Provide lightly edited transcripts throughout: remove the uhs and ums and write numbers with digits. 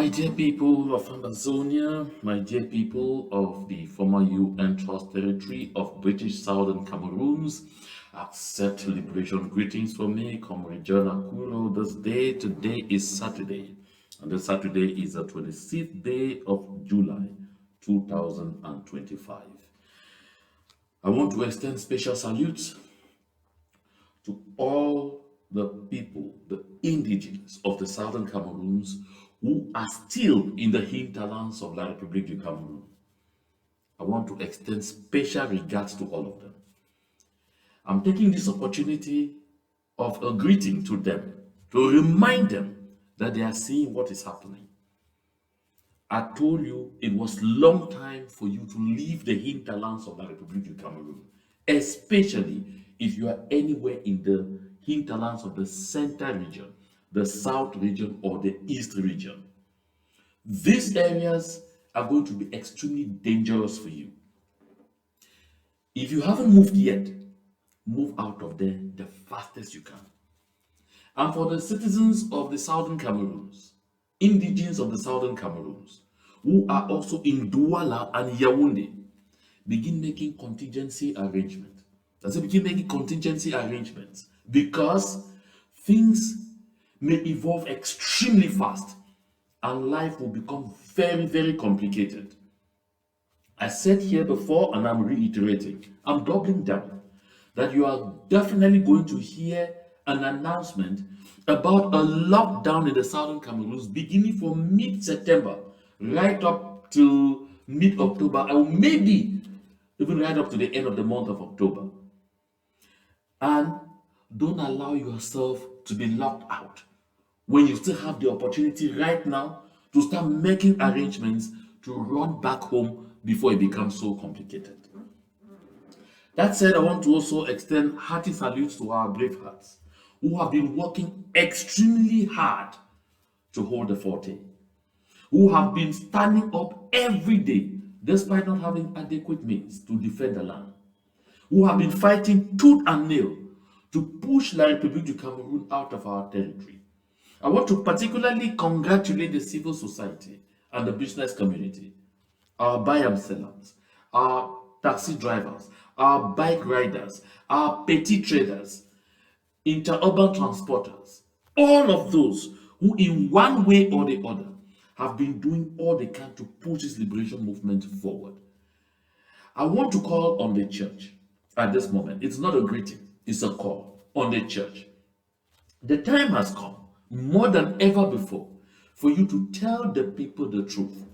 My dear people of Amazonia, my dear people of the former UN Trust Territory of British Southern Cameroons, accept liberation greetings from me, Comrade John Akuro. Today is Saturday, and this Saturday is the 26th day of July 2025. I want to extend special salutes to all the people, the indigenous of the Southern Cameroons who are still in the hinterlands of La République du Cameroon. I want to extend special regards to all of them. I'm taking this opportunity of a greeting to them to remind them that they are seeing what is happening. I told you it was long time for you to leave the hinterlands of La République du Cameroon, especially if you are anywhere in the hinterlands of the center region, the south region, or the east region. These areas are going to be extremely dangerous for you. If you haven't moved yet, move out of there the fastest you can. And for the citizens of the southern Cameroons, indigenes of the southern Cameroons, who are also in Douala and Yaoundé, begin making contingency arrangements. Begin making contingency arrangements because things may evolve extremely fast and life will become very, very complicated. I said here before and I'm reiterating, I'm doubling down that you are definitely going to hear an announcement about a lockdown in the southern Cameroons beginning from mid-September right up to mid-October, or maybe even right up to the end of the month of October. And don't allow yourself to be locked out when you still have the opportunity right now to start making arrangements to run back home before it becomes so complicated. That said, I want to also extend hearty salutes to our brave hearts who have been working extremely hard to hold the forte, who have been standing up every day despite not having adequate means to defend the land, who have been fighting tooth and nail to push La République du Cameroon out of our territory. I want to particularly congratulate the civil society and the business community, our buy-and sellers, our taxi drivers, our bike riders, our petty traders, interurban transporters, all of those who in one way or the other have been doing all they can to push this liberation movement forward. I want to call on the church at this moment. It's not a greeting, it's a call on the church. The time has come, more than ever before, for you to tell the people the truth,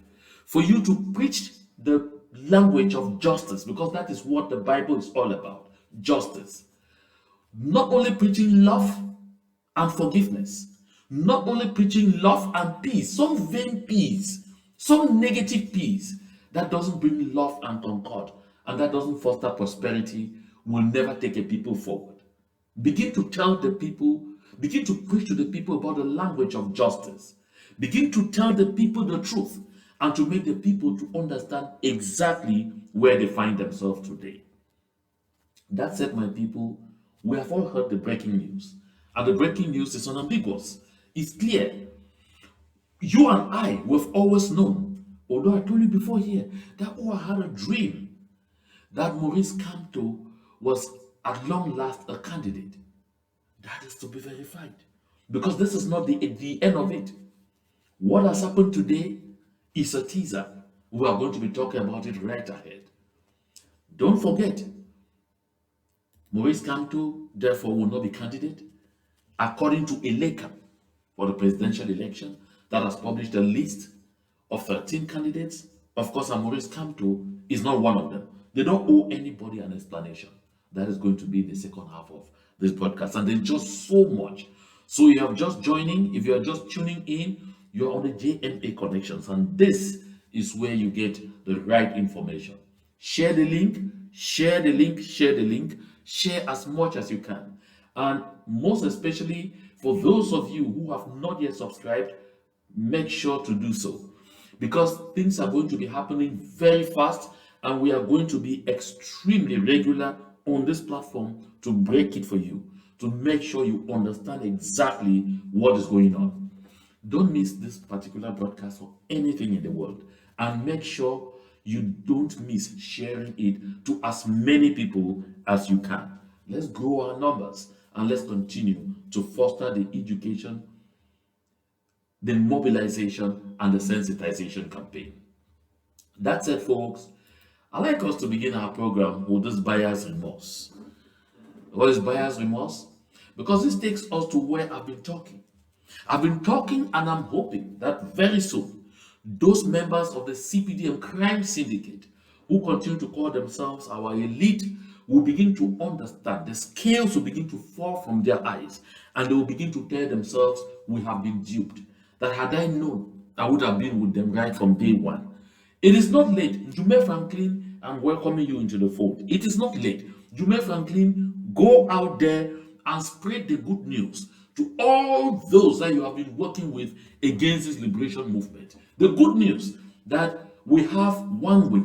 for you to preach the language of justice, because that is what the Bible is all about, justice. Not only preaching love and forgiveness, not only preaching love and peace, some vain peace, some negative peace that doesn't bring love and concord and that doesn't foster prosperity will never take a people forward. Begin to tell the people, begin to preach to the people about the language of justice. Begin to tell the people the truth and to make the people to understand exactly where they find themselves today. That said, my people, we have all heard the breaking news. And the breaking news is unambiguous. It's clear. You and I, we've always known, although I told you before here, that I had a dream that Maurice Kamto was at long last a candidate. That is to be verified. Because this is not the end of it. What has happened today is a teaser. We are going to be talking about it right ahead. Don't forget, Maurice Kamto, therefore, will not be candidate according to ELECAM for the presidential election that has published a list of 13 candidates. Of course, Maurice Kamto is not one of them. They don't owe anybody an explanation. That is going to be the second half of this broadcast. And there's just so much. So you are just joining. If you are just tuning in, you're on the JMA Connections. And this is where you get the right information. Share the link, share the link, share the link. Share as much as you can. And most especially for those of you who have not yet subscribed, make sure to do so. Because things are going to be happening very fast and we are going to be extremely regular on this platform to break it for you, to make sure you understand exactly what is going on. Don't miss this particular broadcast or anything in the world. And make sure you don't miss sharing it to as many people as you can. Let's grow our numbers and let's continue to foster the education, the mobilization, and the sensitization campaign. That said, folks, I'd like us to begin our program with this buyer's remorse. What is buyer's remorse? Because this takes us to where I've been talking. I've been talking, and I'm hoping that very soon, those members of the CPDM crime syndicate who continue to call themselves our elite will begin to understand. The scales will begin to fall from their eyes, and they will begin to tell themselves, we have been duped. That had I known, I would have been with them right from day one. It is not late. Jume Franklin, I'm welcoming you into the fold. It is not late. Jume Franklin, go out there and spread the good news to all those that you have been working with against this liberation movement. The good news that we have one way.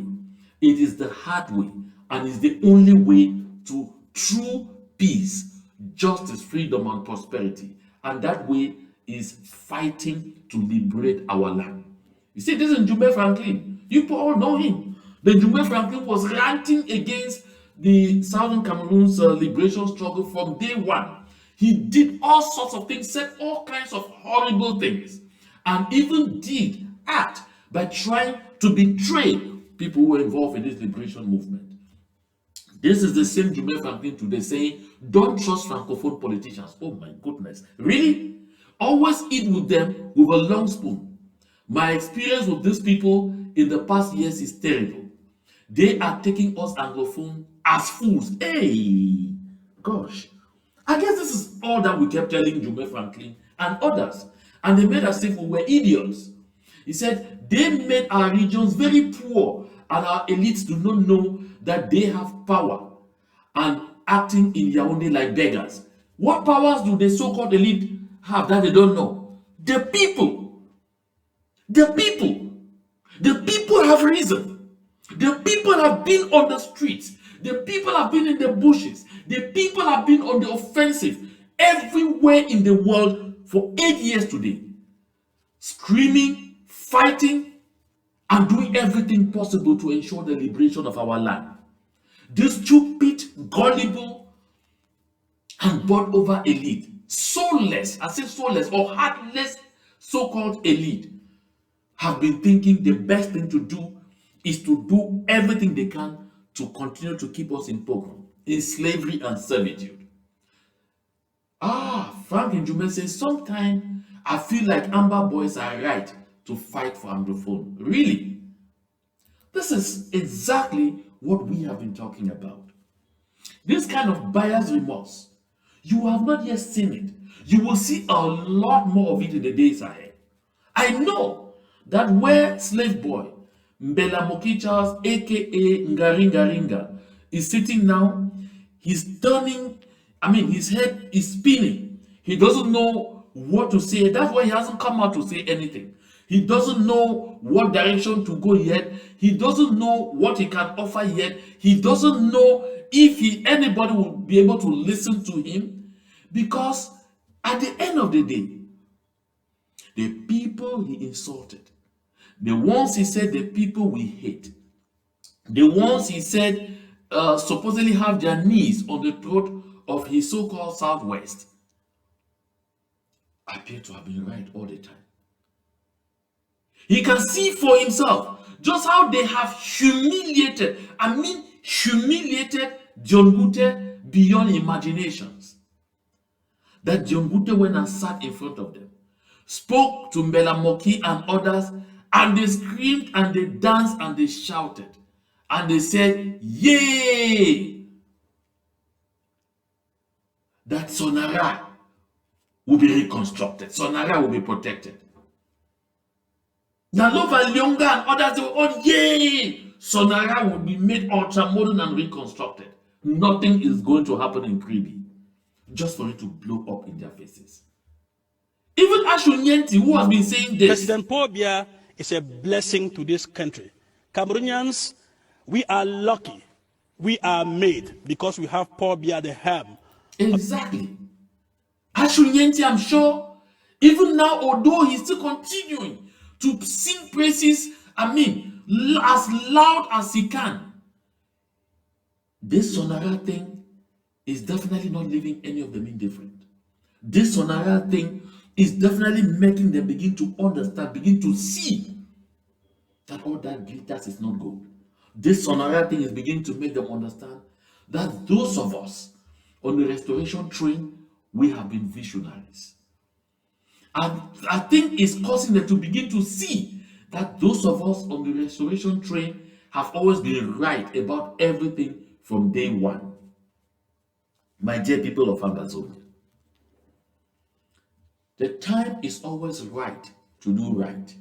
It is the hard way, and is the only way to true peace, justice, freedom, and prosperity. And that way is fighting to liberate our land. You see, this is Jume Franklin. You all know him. The Jume Franklin was ranting against the Southern Cameroon's liberation struggle from day one. He did all sorts of things, said all kinds of horrible things, and even did act by trying to betray people who were involved in this liberation movement. This is the same Jume Franklin today saying, don't trust Francophone politicians. Oh my goodness. Really? Always eat with them with a long spoon. My experience with these people in the past years is terrible. They are taking us Anglophone as fools. Hey, gosh. I guess this is all that we kept telling Jume Franklin and others. And they made us think we were idiots. He said, they made our regions very poor, and our elites do not know that they have power and acting in Yaoundé like beggars. What powers do the so-called elite have that they don't know? The people. The people. The people have risen. The people have been on the streets. The people have been in the bushes. The people have been on the offensive everywhere in the world for 8 years today. Screaming, fighting, and doing everything possible to ensure the liberation of our land. This stupid, gullible, and bought over elite, soulless, I say soulless or heartless so-called elite, have been thinking the best thing to do is to do everything they can to continue to keep us in pogrom, in slavery and servitude. Frank Njume says, sometimes I feel like Amber boys are right to fight for Anglophone. Really? This is exactly what we have been talking about. This kind of buyer's remorse, you have not yet seen it. You will see a lot more of it in the days ahead. I know that where slave boy Mbela Moki Charles, aka Ngaringa, is sitting now, he's turning, his head is spinning. He doesn't know what to say. That's why he hasn't come out to say anything. He doesn't know what direction to go yet. He doesn't know what he can offer yet. He doesn't know if anybody will be able to listen to him, because at the end of the day, the people he insulted, the ones he said the people we hate, the ones he said supposedly have their knees on the throat of his so-called Southwest, appear to have been right all the time. He can see for himself just how they have humiliated John Gute beyond imaginations. That John Gute went and sat in front of them, spoke to Mbela Moki and others, and they screamed and they danced and they shouted and they said, yay! That Sonara will be reconstructed. Sonara will be protected. Nalova Lyonga and others were all, yay! Sonara will be made ultra-modern and reconstructed. Nothing is going to happen in Kribi, just for it to blow up in their faces. Even Ashunienti, who has been saying this. President Paul Biya is a blessing to this country. Cameroonians, we are lucky. We are made because we have Paul Biya the helm. Exactly. Ashunienti, I'm sure, Even now, although he's still continuing to sing praises, as loud as he can, this Sonara thing is definitely not leaving any of them indifferent. This Sonara thing is definitely making them begin to understand, begin to see that all that glitters is not gold. This Sonara thing is beginning to make them understand that those of us on the restoration train, we have been visionaries. And I think it's causing them to begin to see that those of us on the restoration train have always been right about everything from day one. My dear people of Amazonia, the time is always right to do right.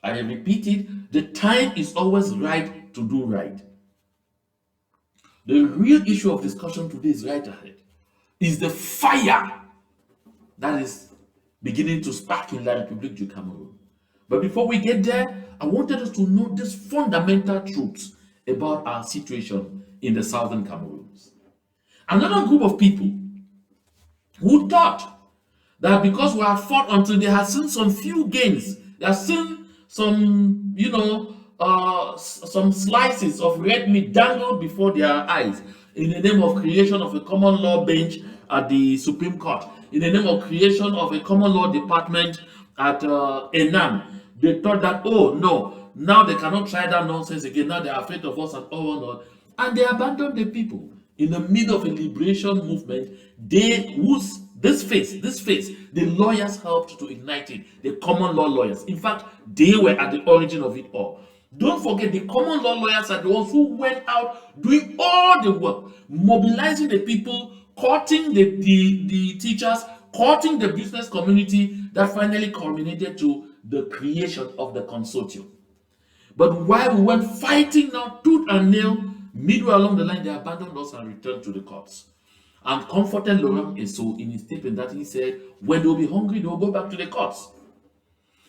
I repeat it, the time is always right to do right. The real issue of discussion today is right ahead. Is the fire that is beginning to spark in La République du Cameroon. But before we get there, I wanted us to know these fundamental truths about our situation in the southern Cameroons. Another group of people who thought that because we have fought until they have seen some few gains, they have seen some, some slices of red meat dangled before their eyes in the name of creation of a common law bench at the Supreme Court, in the name of creation of a common law department at Enam. They thought that, oh no, now they cannot try that nonsense again, now they are afraid of us and all, and they abandoned the people in the middle of a liberation movement. This phase, the lawyers helped to ignite it, the common law lawyers. In fact, they were at the origin of it all. Don't forget, the common law lawyers are the ones who went out doing all the work, mobilizing the people, courting the teachers, courting the business community, that finally culminated to the creation of the consortium. But while we went fighting now tooth and nail, midway along the line, they abandoned us and returned to the courts. And comforted Laurent Esso in his statement that he said, when they'll be hungry, they'll go back to the courts.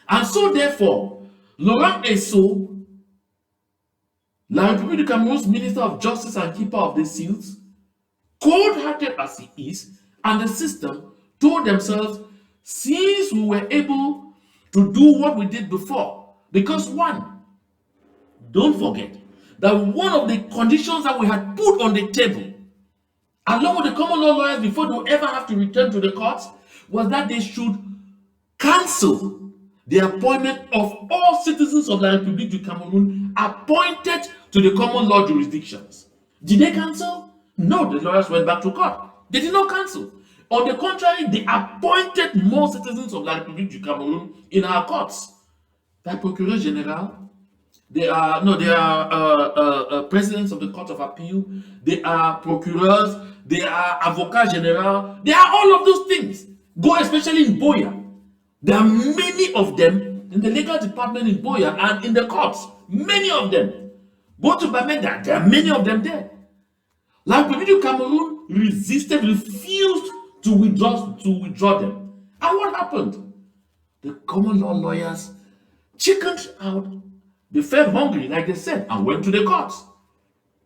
And so therefore, Laurent Esso, La République du Cameroon's Minister of Justice and Keeper of the Seals, cold-hearted as he is, and the system told themselves, since we were able to do what we did before, because one, don't forget that one of the conditions that we had put on the table, along with the common law lawyers before they would ever have to return to the courts, was that they should cancel the appointment of all citizens of La République du Cameroon appointed to the common law jurisdictions. Did they cancel? No, the lawyers went back to court. They did not cancel. On the contrary, they appointed more citizens of La République du Cameroon in our courts. They are procureurs généraux. They are presidents of the Court of Appeal. They are procureurs. They are avocats généraux. They are all of those things. Go especially in Boya. There are many of them in the legal department in Boya and in the courts. Many of them. Go to Bamenda. There are many of them there. La République du Cameroon resisted, refused to withdraw them. And what happened? The common law lawyers chickened out. They felt hungry, like they said, and went to the courts.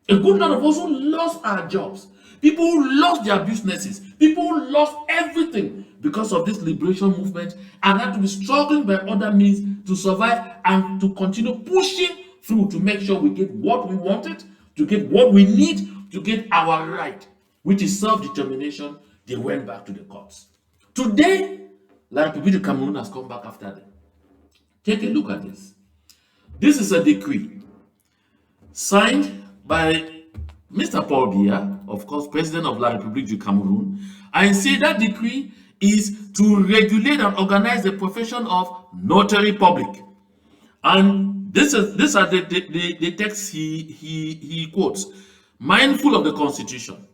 A good lot of us who lost our jobs, people who lost their businesses, people who lost everything because of this liberation movement and had to be struggling by other means to survive and to continue pushing through to make sure we get what we wanted, to get what we need, to get our right, which is self-determination. They went back to the courts. Today, La République du Cameroon has come back after them. Take a look at this. This is a decree signed by Mr. Paul Biya, of course, President of La République du Cameroon. I say that decree is to regulate and organize the profession of notary public. And these are the texts he quotes. Mindful of the Constitution,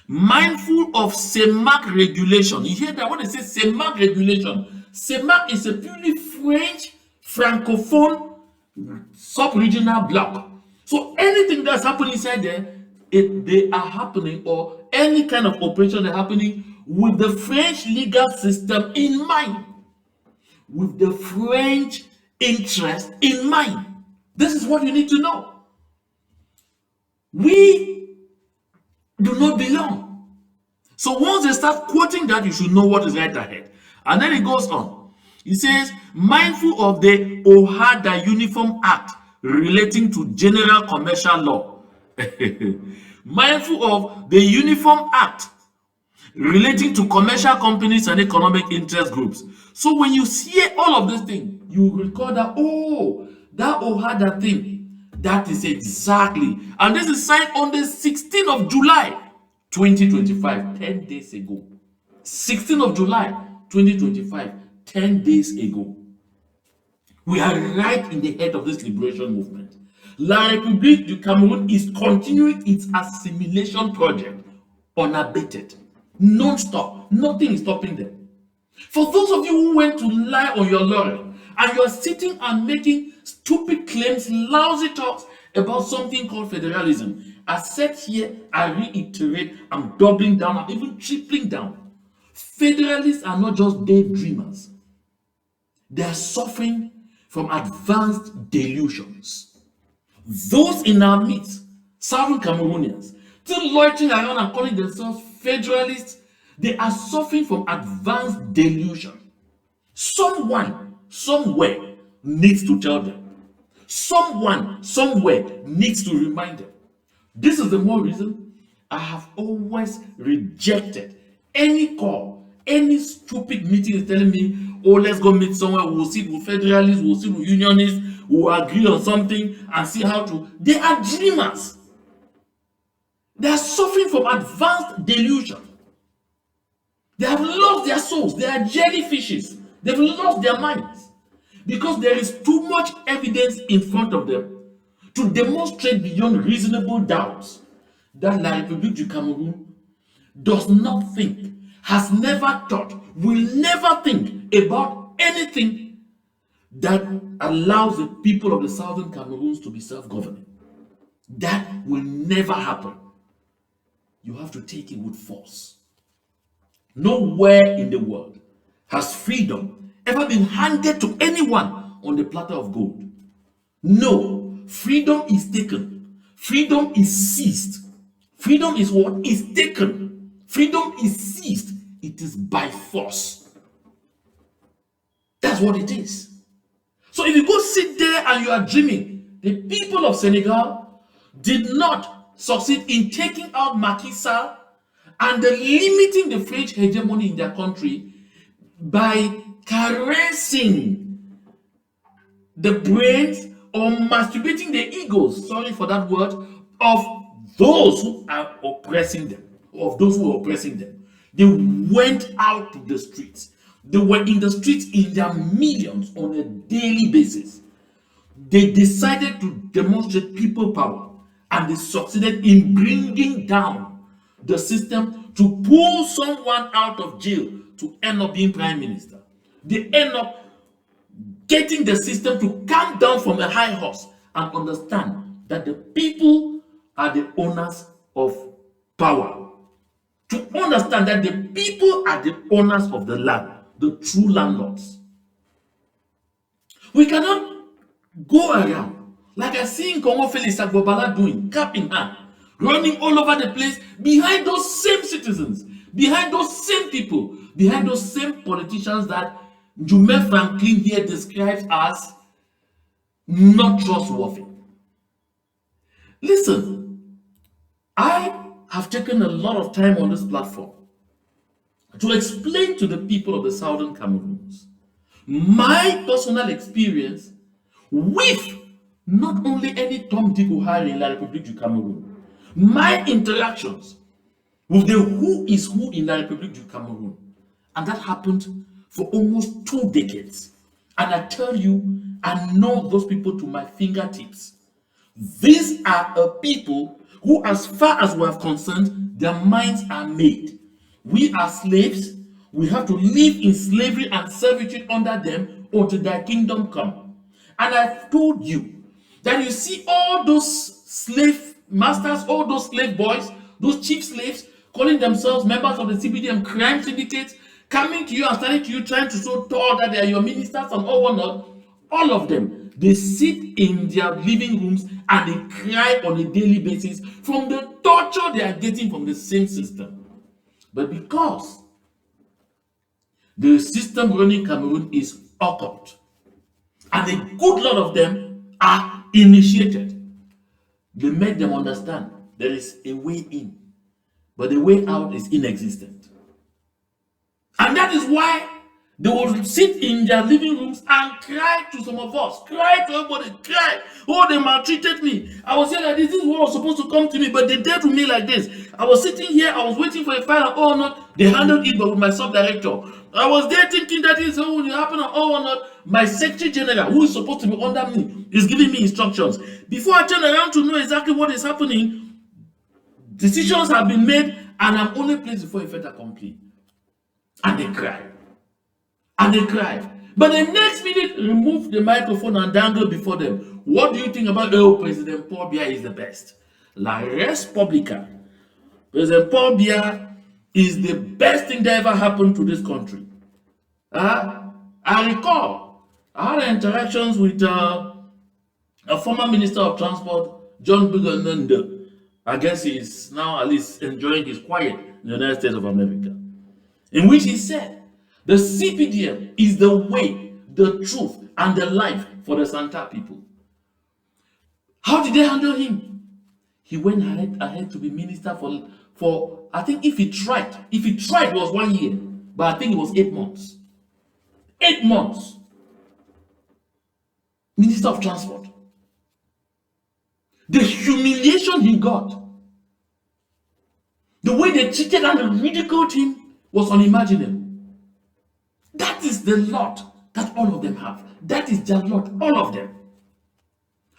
mindful of CEMAC regulation. You hear that when they say CEMAC regulation, CEMAC is a purely French, Francophone sub-regional block. So anything that's happening inside there, they are happening, or any kind of operation are happening with the French legal system in mind, with the French interest in mind. This is what you need to know. We do not belong. So once they start quoting that, you should know what is right ahead. And then it goes on. It says, mindful of the Ohada Uniform Act relating to general commercial law. Mindful of the Uniform Act relating to commercial companies and economic interest groups. So when you hear all of these things, you recall that, oh, that Ohada thing, that is exactly. And this is signed on the 16th of July, 2025, 10 days ago. 16th of July, 2025, 10 days ago. We are right in the head of this liberation movement. La République du Cameroon is continuing its assimilation project unabated, non-stop. Nothing is stopping them. For those of you who went to lie on your laurel and you are sitting and making stupid claims, lousy talks about something called federalism, I said here, I reiterate, I'm doubling down, I'm even tripling down. Federalists are not just daydreamers. They are suffering from advanced delusions. Those in our midst, Southern Cameroonians, still loitering around and calling themselves federalists, they are suffering from advanced delusion. Someone, somewhere, needs to tell them. Someone, somewhere, needs to remind them. This is the more reason I have always rejected any call, any stupid meeting is telling me, oh, let's go meet somewhere, we'll sit with federalists, we'll sit with unionists, we'll agree on something and see how to. They are dreamers. They are suffering from advanced delusion. They have lost their souls. They are jellyfishes. They've lost their minds because there is too much evidence in front of them to demonstrate beyond reasonable doubts that La République du Cameroun does not think, has never thought, will never think about anything that allows the people of the Southern Cameroons to be self-governing. That will never happen. You have to take it with force. Nowhere in the world has freedom ever been handed to anyone on the platter of gold. No, freedom is taken. Freedom is seized. Freedom is what is taken. Freedom is seized. It is by force. That's what it is. So if you go sit there and you are dreaming, the people of Senegal did not succeed in taking out Macky Sall and limiting the French hegemony in their country by caressing the brains or masturbating the egos, sorry for that word, of those who are oppressing them, of those who are oppressing them. They went out to the streets. They were in the streets in their millions on a daily basis. They decided to demonstrate people power, and they succeeded in bringing down the system to pull someone out of jail to end up being prime minister. They end up getting the system to come down from a high horse and understand that the people are the owners of power. To understand that the people are the owners of the land, the true landlords. We cannot go around like I see in Congo Felix Agbobala doing, cap in hand, running all over the place behind those same citizens, behind those same people, behind those same politicians that Jume Franklin here describes as not trustworthy. Listen, I have taken a lot of time on this platform to explain to the people of the Southern Cameroons my personal experience with not only any Tom, Dick, or Harry in La République du Cameroun, my interactions with the who is who in La République du Cameroun. And that happened for almost 2 decades. And I tell you, I know those people to my fingertips. These are a people who, as far as we are concerned, their minds are made. We are slaves. We have to live in slavery and servitude under them until their kingdom come. And I've told you that you see all those slave masters, all those slave boys, those chief slaves calling themselves members of the CBDM crime syndicates, coming to you and standing to you trying to show tall that they are your ministers and all whatnot. All of them, they sit in their living rooms and they cry on a daily basis from the torture they are getting from the same system. But because the system running Cameroon is occult. And a good lot of them are initiated. They make them understand there is a way in, but the way out is inexistent. And that is why they will sit in their living rooms and cry to some of us, cry to everybody, cry. Oh, they maltreated me. I was saying that this is what was supposed to come to me, but they did to me like this. I was sitting here, I was waiting for a file, oh no, they handled it, but with my sub-director. I was there thinking that is what will happen, oh not. My secretary general, who is supposed to be under me, is giving me instructions. Before I turn around to know exactly what is happening, decisions have been made, and I'm only placed before a fait accompli. And they cry. And they cry. But the next minute, remove the microphone and dangle before them. What do you think about, oh, President Paul Biya is the best? La Respublica. President Paul Biya is the best thing that ever happened to this country. I recall, I had interactions with a former Minister of Transport, John Bugananda. I guess he's now at least enjoying his quiet in the United States of America, in which he said, the CPDM is the way, the truth, and the life for the Santa people. How did they handle him? He went ahead to be minister for I think if he tried it was 1 year, but I think it was 8 months. 8 months. Minister of Transport. The humiliation he got, the way they treated and ridiculed him was unimaginable. That is the lot that all of them have. That is their lot, all of them.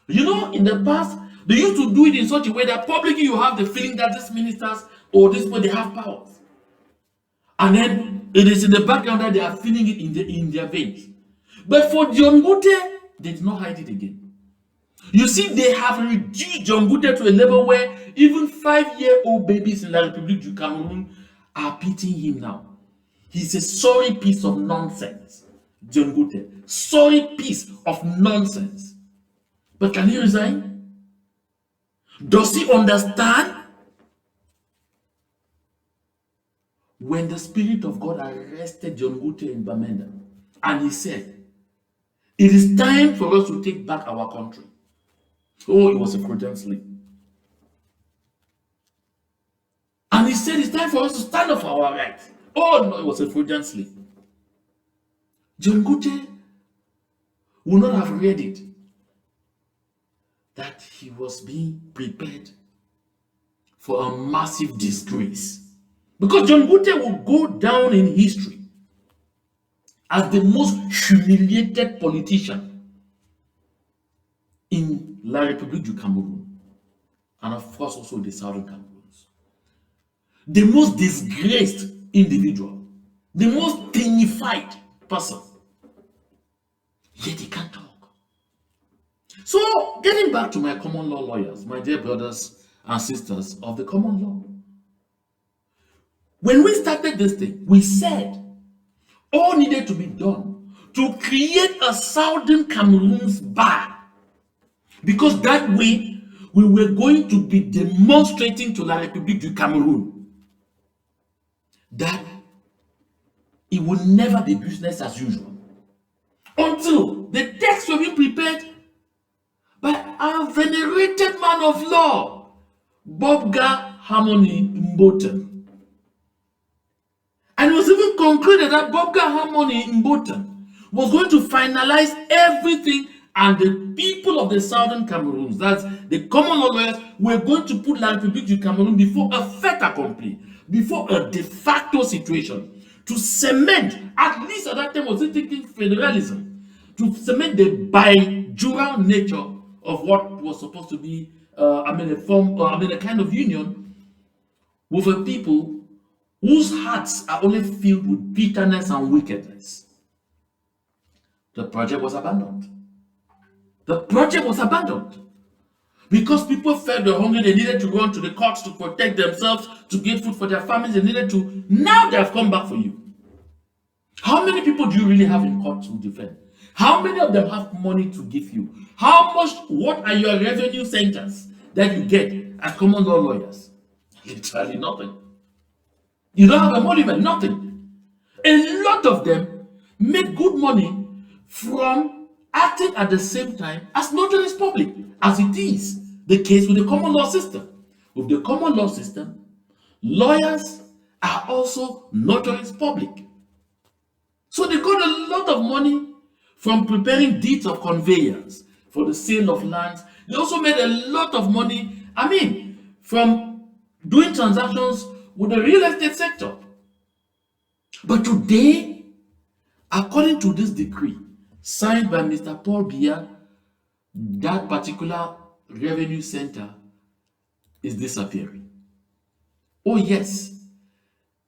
You know, in the past, they used to do it in such a way that publicly you have the feeling that these ministers or this way they have powers. And then it is in the background that they are feeling it in their veins. But for John Gute, they did not hide it again. You see, they have reduced John Gute to a level where even 5-year-old babies in La République du Cameroon are pitying him now. He's a sorry piece of nonsense, John Gute. Sorry piece of nonsense. But can he resign? Does he understand? When the Spirit of God arrested John Gute in Bamenda, and he said, it is time for us to take back our country. Oh, it was a Freudian slip. And he said, it's time for us to stand up for our rights. Oh no, it was a Freudian slip. John Gute would not have read it, that he was being prepared for a massive disgrace. Because John Gute will go down in history as the most humiliated politician in La République du Cameroon, and of course also the Southern Cameroons. The most disgraced individual, the most dignified person, yet he can't talk. So, getting back to my common law lawyers, my dear brothers and sisters of the common law, when we started this thing, we said all needed to be done to create a Southern Cameroon's bar, because that way we were going to be demonstrating to La République du Cameroon that it would never be business as usual until the texts were being prepared by our venerated man of law, Bobga Harmony Mboten. And it was even concluded that Bobga Harmony Mboten was going to finalize everything, and the people of the Southern Cameroons, that's the common law lawyers, were going to put La République du Cameroon before a fait accompli, before a de facto situation, to cement, at least at that time was thinking federalism, to cement the bi-jural nature of what was supposed to be, a kind of union with a people whose hearts are only filled with bitterness and wickedness. The project was abandoned. The project was abandoned because people felt the hunger. They needed to run to the courts to protect themselves, to get food for their families. They needed to. Now they have come back for you. How many people do you really have in court to defend? How many of them have money to give you? How much? What are your revenue centers that you get as common law lawyers? Literally nothing. You don't have a monument, nothing. A lot of them make good money from acting at the same time as notaries public, as it is the case with the common law system. With the common law system, lawyers are also notaries public. So they got a lot of money from preparing deeds of conveyance for the sale of lands. They also made a lot of money, from doing transactions with the real estate sector. But today, according to this decree signed by Mr. Paul Biya, that particular revenue center is disappearing. Oh, yes,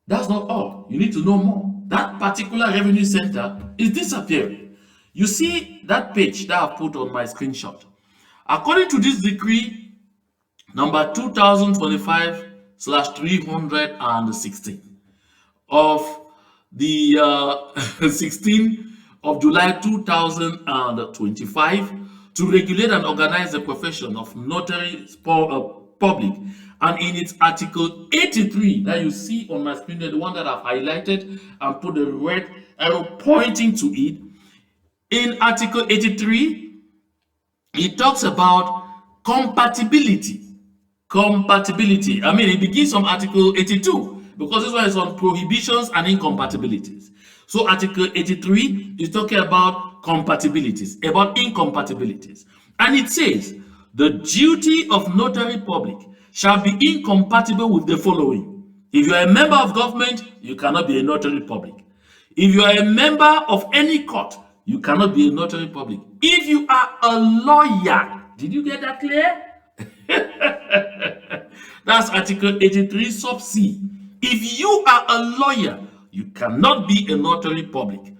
that's not all. You need to know more. That particular revenue center is disappearing. You see that page that I've put on my screenshot. According to this decree, number 2025/316 of the 16th of July 2025 to regulate and organize the profession of notary public, and in its article 83 that you see on my screen, the one that I've highlighted and put the red arrow pointing to it, in article 83 it talks about compatibility. It begins from article 82 because this one is on prohibitions and incompatibilities. So article 83 is talking about compatibilities, about incompatibilities. And it says, the duty of notary public shall be incompatible with the following. If you are a member of government, you cannot be a notary public. If you are a member of any court, you cannot be a notary public. If you are a lawyer, did you get that clear? That's article 83 sub C. If you are a lawyer, you cannot be a notary public.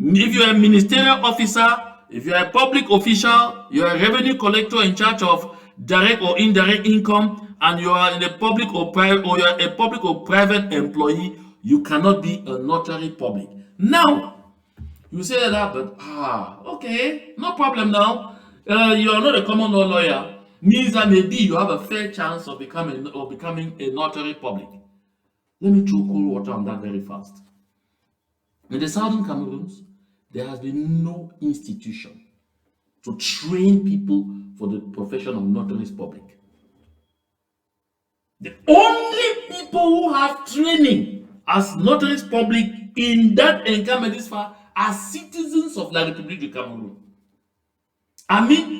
If you are a ministerial officer, if you are a public official, you are a revenue collector in charge of direct or indirect income, and you are in a public or private, or you are a public or private employee, you cannot be a notary public. Now, you say that, but okay, no problem now. You are not a common law lawyer. Means that maybe you have a fair chance of becoming a notary public. Let me throw cold water on that very fast. In the Southern Cameroons, there has been no institution to train people for the profession of notaries public. The only people who have training as notaries public in that encampment this far are citizens of La République du Cameroun.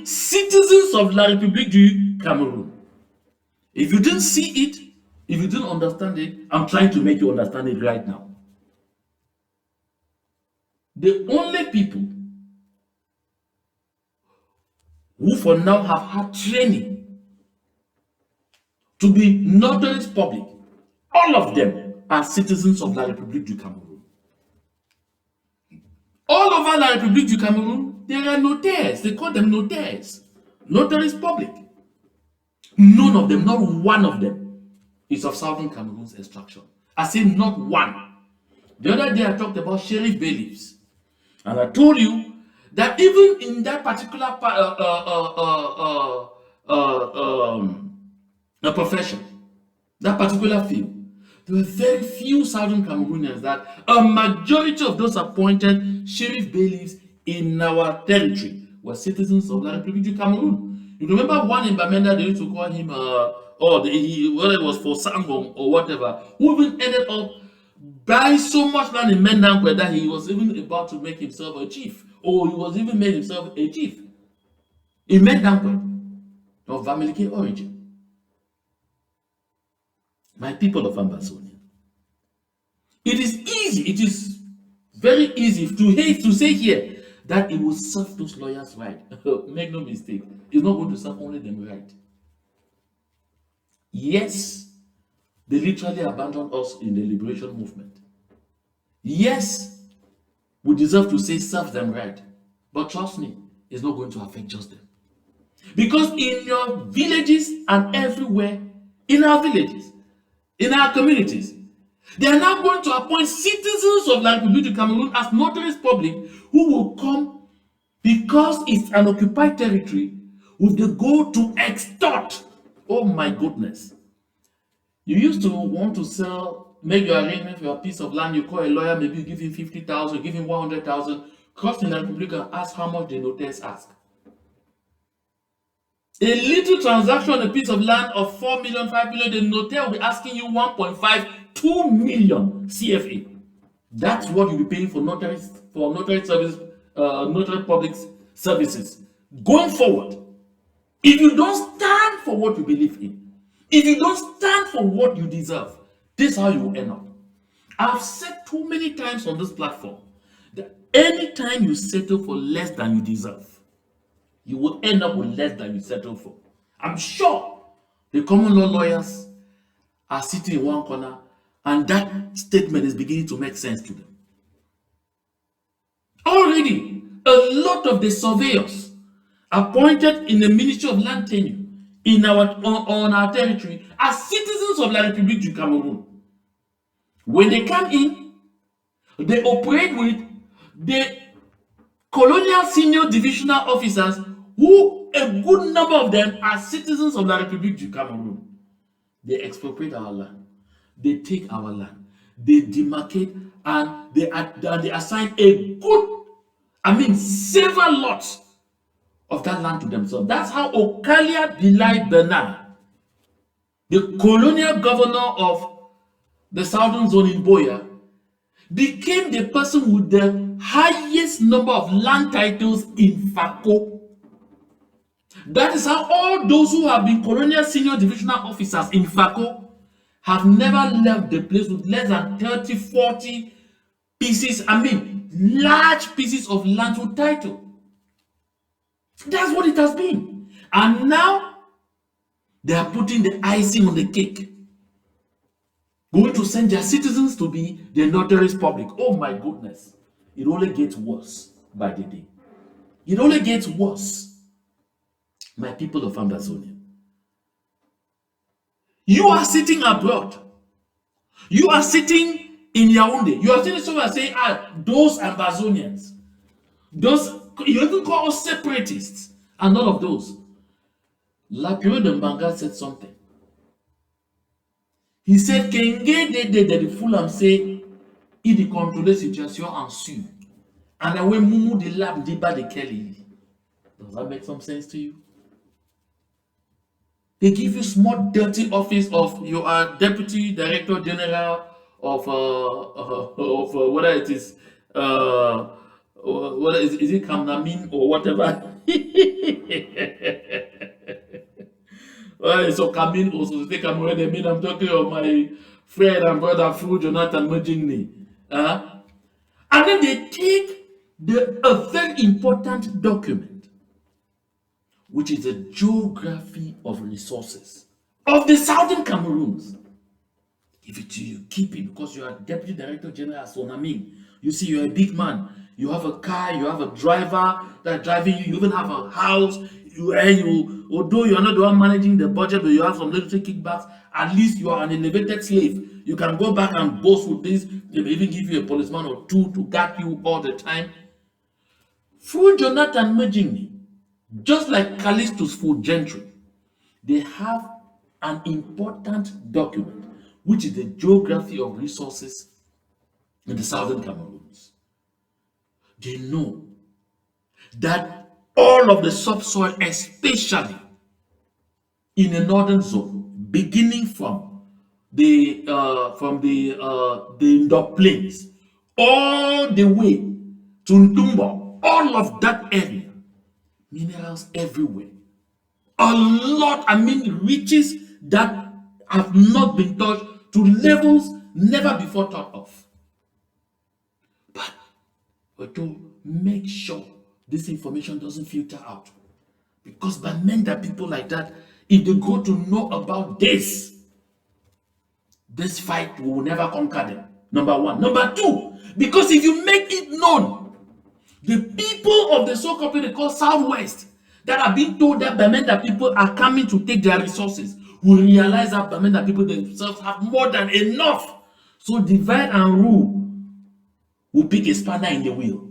Citizens of La République du Cameroun. If you didn't see it, if you didn't understand it, I'm trying to make you understand it right now. The only people who for now have had training to be notaries public, all of them are citizens of La République du Cameroun. All over La République du Cameroun, there are notaires. They call them notaires. Notaries public. None of them, not one of them, is of Southern Cameroon's extraction. I say not one. The other day I talked about sheriff bailiffs. And I told you that even in that particular profession, that particular field, there were very few Southern Cameroonians, that a majority of those appointed sheriff bailiffs in our territory were citizens of La République du Cameroun. You remember one in Bamenda, they used to call him, whether it was for Sangong or whatever, who even ended up buying so much land in Mendankwe that he was even about to make himself a chief, or he was even made himself a chief in Mendankwe of Vamelike origin. My people of Ambazonia, it is easy, it is very easy to say here that it will serve those lawyers right. Make no mistake, it's not going to serve only them right. Yes, they literally abandoned us in the liberation movement. Yes, we deserve to say serve them right. But trust me, it's not going to affect just them. Because in your villages and everywhere, in our villages, in our communities, they are now going to appoint citizens of La République du Cameroun as notaries public, who will come because it's an occupied territory with the goal to extort. Oh my goodness. You used to want to make your arrangement for a piece of land, you call a lawyer, maybe you give him 50,000, give him 100,000, cross in La Republic and ask how much the notaries ask. A little transaction on a piece of land of 4 million, 5 million, the notary will be asking you 1.5, 2 million CFA. That's what you'll be paying for notaries, for notary service, notary public services. Going forward, if you don't stand for what you believe in, if you don't stand for what you deserve, this is how you will end up. I've said too many times on this platform that anytime you settle for less than you deserve, you will end up with less than you settle for. I'm sure the common law lawyers are sitting in one corner and that statement is beginning to make sense to them. Already, a lot of the surveyors appointed in the Ministry of Land Tenure in on our territory are citizens of La République du Cameroon. When they come in, they operate with the colonial senior divisional officers who a good number of them are citizens of La République du Cameroon. They expropriate our land. They take our land. They demarcate and they assign a good, several lots of that land to themselves. That's how Okalia Bilai Bernard, the colonial governor of the southern zone in Boya, became the person with the highest number of land titles in Fako. That is how all those who have been colonial senior divisional officers in Fako have never left the place with less than 30, 40 pieces, large pieces of land with title. That's what it has been. And now they are putting the icing on the cake. Going to send their citizens to be the notaries public. Oh my goodness. It only gets worse by the day. It only gets worse. My people of Ambazonia. You are sitting abroad. You are sitting in Yaoundé. You are sitting somewhere saying, those Ambazonians. Those, you even call us separatists. And none of those. Lapierre de Mbanga said something. He said, Kenge de Fulham say, il contrôle la situation en su. And then when Mumu de Lab Diba de Kelly. Does that make some sense to you? They give you small dirty office of you are deputy director general of whether it is whether is it Kamnamin or whatever. Well, so Kamin also take Cameroon. I'm talking of my friend and brother Fu Jonathan Mojingni. And then they take a very important document, which is a geography of resources of the southern Cameroons. Give it to you, keep it, because you are deputy director general Sonami. You see, you're a big man. You have a car, you have a driver that driving you, you even have a house. Although you're not the one managing the budget, but you have some little kickbacks, at least you are an elevated slave. You can go back and boast with this. They may even give you a policeman or two to guard you all the time. Through Jonathan Mejingni, just like Callistus Full Gentry, they have an important document, which is the geography of resources in the southern Cameroons. They know that all of the subsoil, especially in the northern zone, beginning from the Indo Plains, all the way to Ntumba, all of that area, minerals everywhere. A lot, riches that have not been touched to levels never before thought of. But to make sure this information doesn't filter out. Because by men that people like that, if they go to know about this fight will never conquer them. Number one. Number two, because if you make it known, the people of the so-called they call Southwest that are being told that Bamenda people are coming to take their resources will realize that Bamenda people themselves have more than enough. So divide and rule will pick a spanner in the wheel.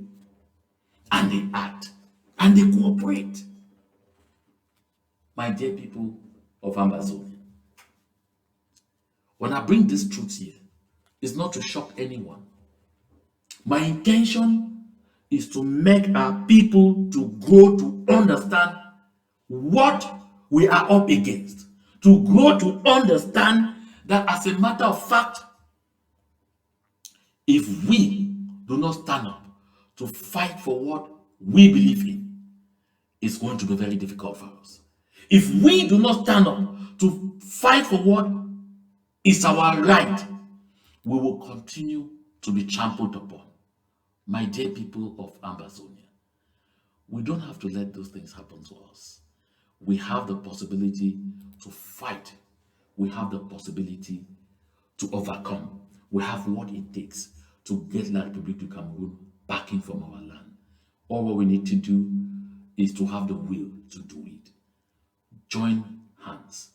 And they act. And they cooperate. My dear people of Ambazonia, when I bring this truth here, it's not to shock anyone. My intention is to make our people to grow to understand what we are up against, to grow to understand that as a matter of fact, if we do not stand up to fight for what we believe in, it's going to be very difficult for us. If we do not stand up to fight for what is our right, we will continue to be trampled upon. My dear people of Amazonia, we don't have to let those things happen to us. We have the possibility to fight. We have the possibility to overcome. We have what it takes to get La République du Cameroon backing from our land. All what we need to do is to have the will to do it. Join hands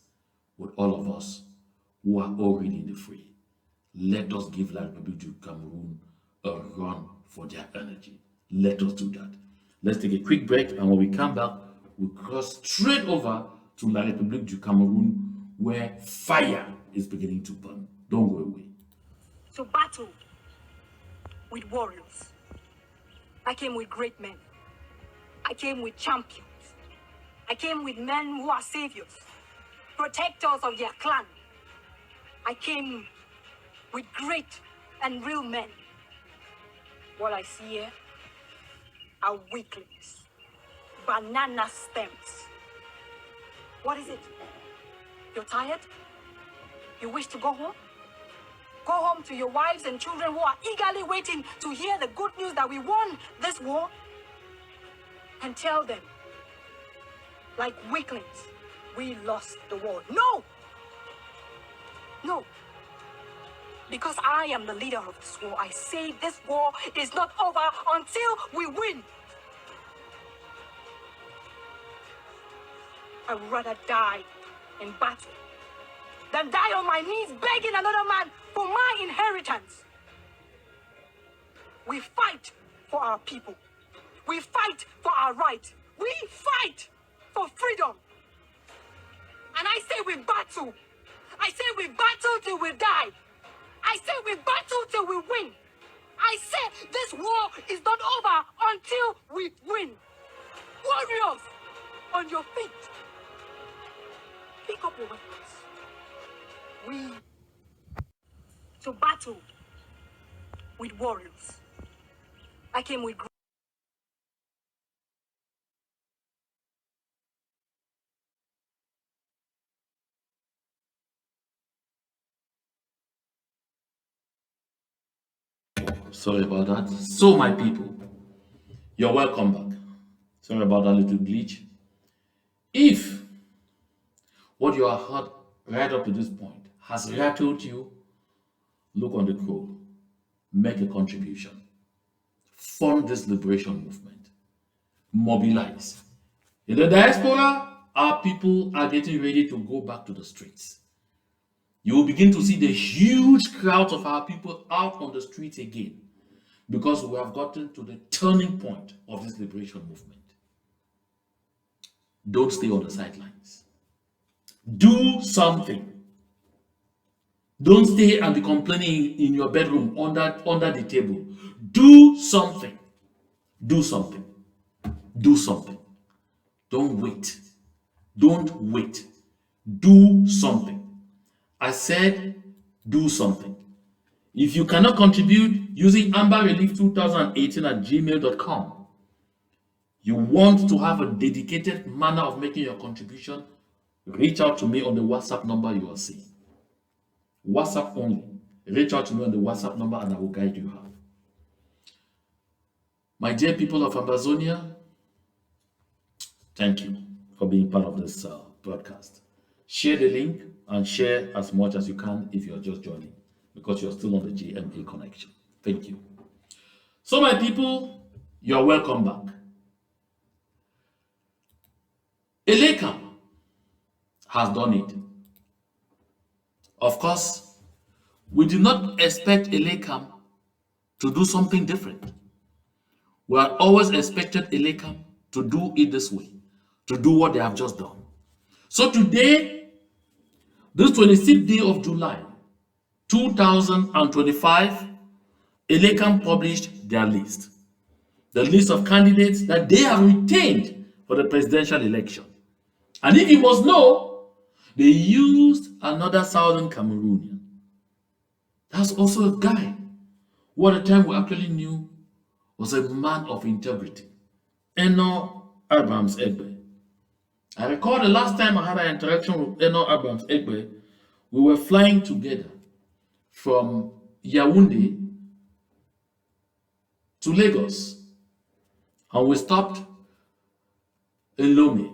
with all of us who are already in the fray. Let us give La République du Cameroon a run for their energy. Let us do that. Let's take a quick break, and when we come back, we'll cross straight over to La République du Cameroon, where fire is beginning to burn. Don't go away. To battle with warriors. I came with great men. I came with champions. I came with men who are saviors, protectors of their clan. I came with great and real men. What I see here are weaklings, banana stems. What is it? You're tired? You wish to go home? Go home to your wives and children who are eagerly waiting to hear the good news that we won this war, and tell them, like weaklings, we lost the war. No! No. Because I am the leader of this war, I say this war is not over until we win. I would rather die in battle than die on my knees begging another man for my inheritance. We fight for our people. We fight for our rights. We fight for freedom. And I say we battle. I say we battle till we die. I say we battle till we win. I say this war is not over until we win. Warriors, on your feet. Pick up your weapons. We to battle with warriors. I came with Sorry about that. So, my people, you're welcome back. Sorry about that little glitch. If what you have heard right up to this point has rattled you, look on the crow, make a contribution, fund this liberation movement, mobilize. In the diaspora, our people are getting ready to go back to the streets. You will begin to see the huge crowds of our people out on the streets again, because we have gotten to the turning point of this liberation movement. Don't stay on the sidelines. Do something. Don't stay and be complaining in your bedroom under the table. Do something. Do something. Do something. Don't wait. Don't wait. Do something. I said, do something. If you cannot contribute using amberrelief2018@gmail.com, you want to have a dedicated manner of making your contribution, reach out to me on the WhatsApp number you are seeing. WhatsApp only. Reach out to me on the WhatsApp number and I will guide you how. My dear people of Amazonia, thank you for being part of this broadcast. Share the link and share as much as you can if you're just joining, because you're still on the GMA connection. Thank you. So, my people, you're welcome back. ELECAM has done it. Of course, we did not expect ELECAM to do something different. We had always expected ELECAM to do it this way, to do what they have just done. So today, this 26th day of July, 2025, ELECAM published their list. the list of candidates that they have retained for the presidential election. And if you must know, they used another Southern Cameroonian. That's also a guy who at the time we actually knew was a man of integrity. Eno Abrams Egbe. I recall the last time I had an interaction with Eno Abrams Egbe, we were flying together from Yaoundé to Lagos. And we stopped in Lomé.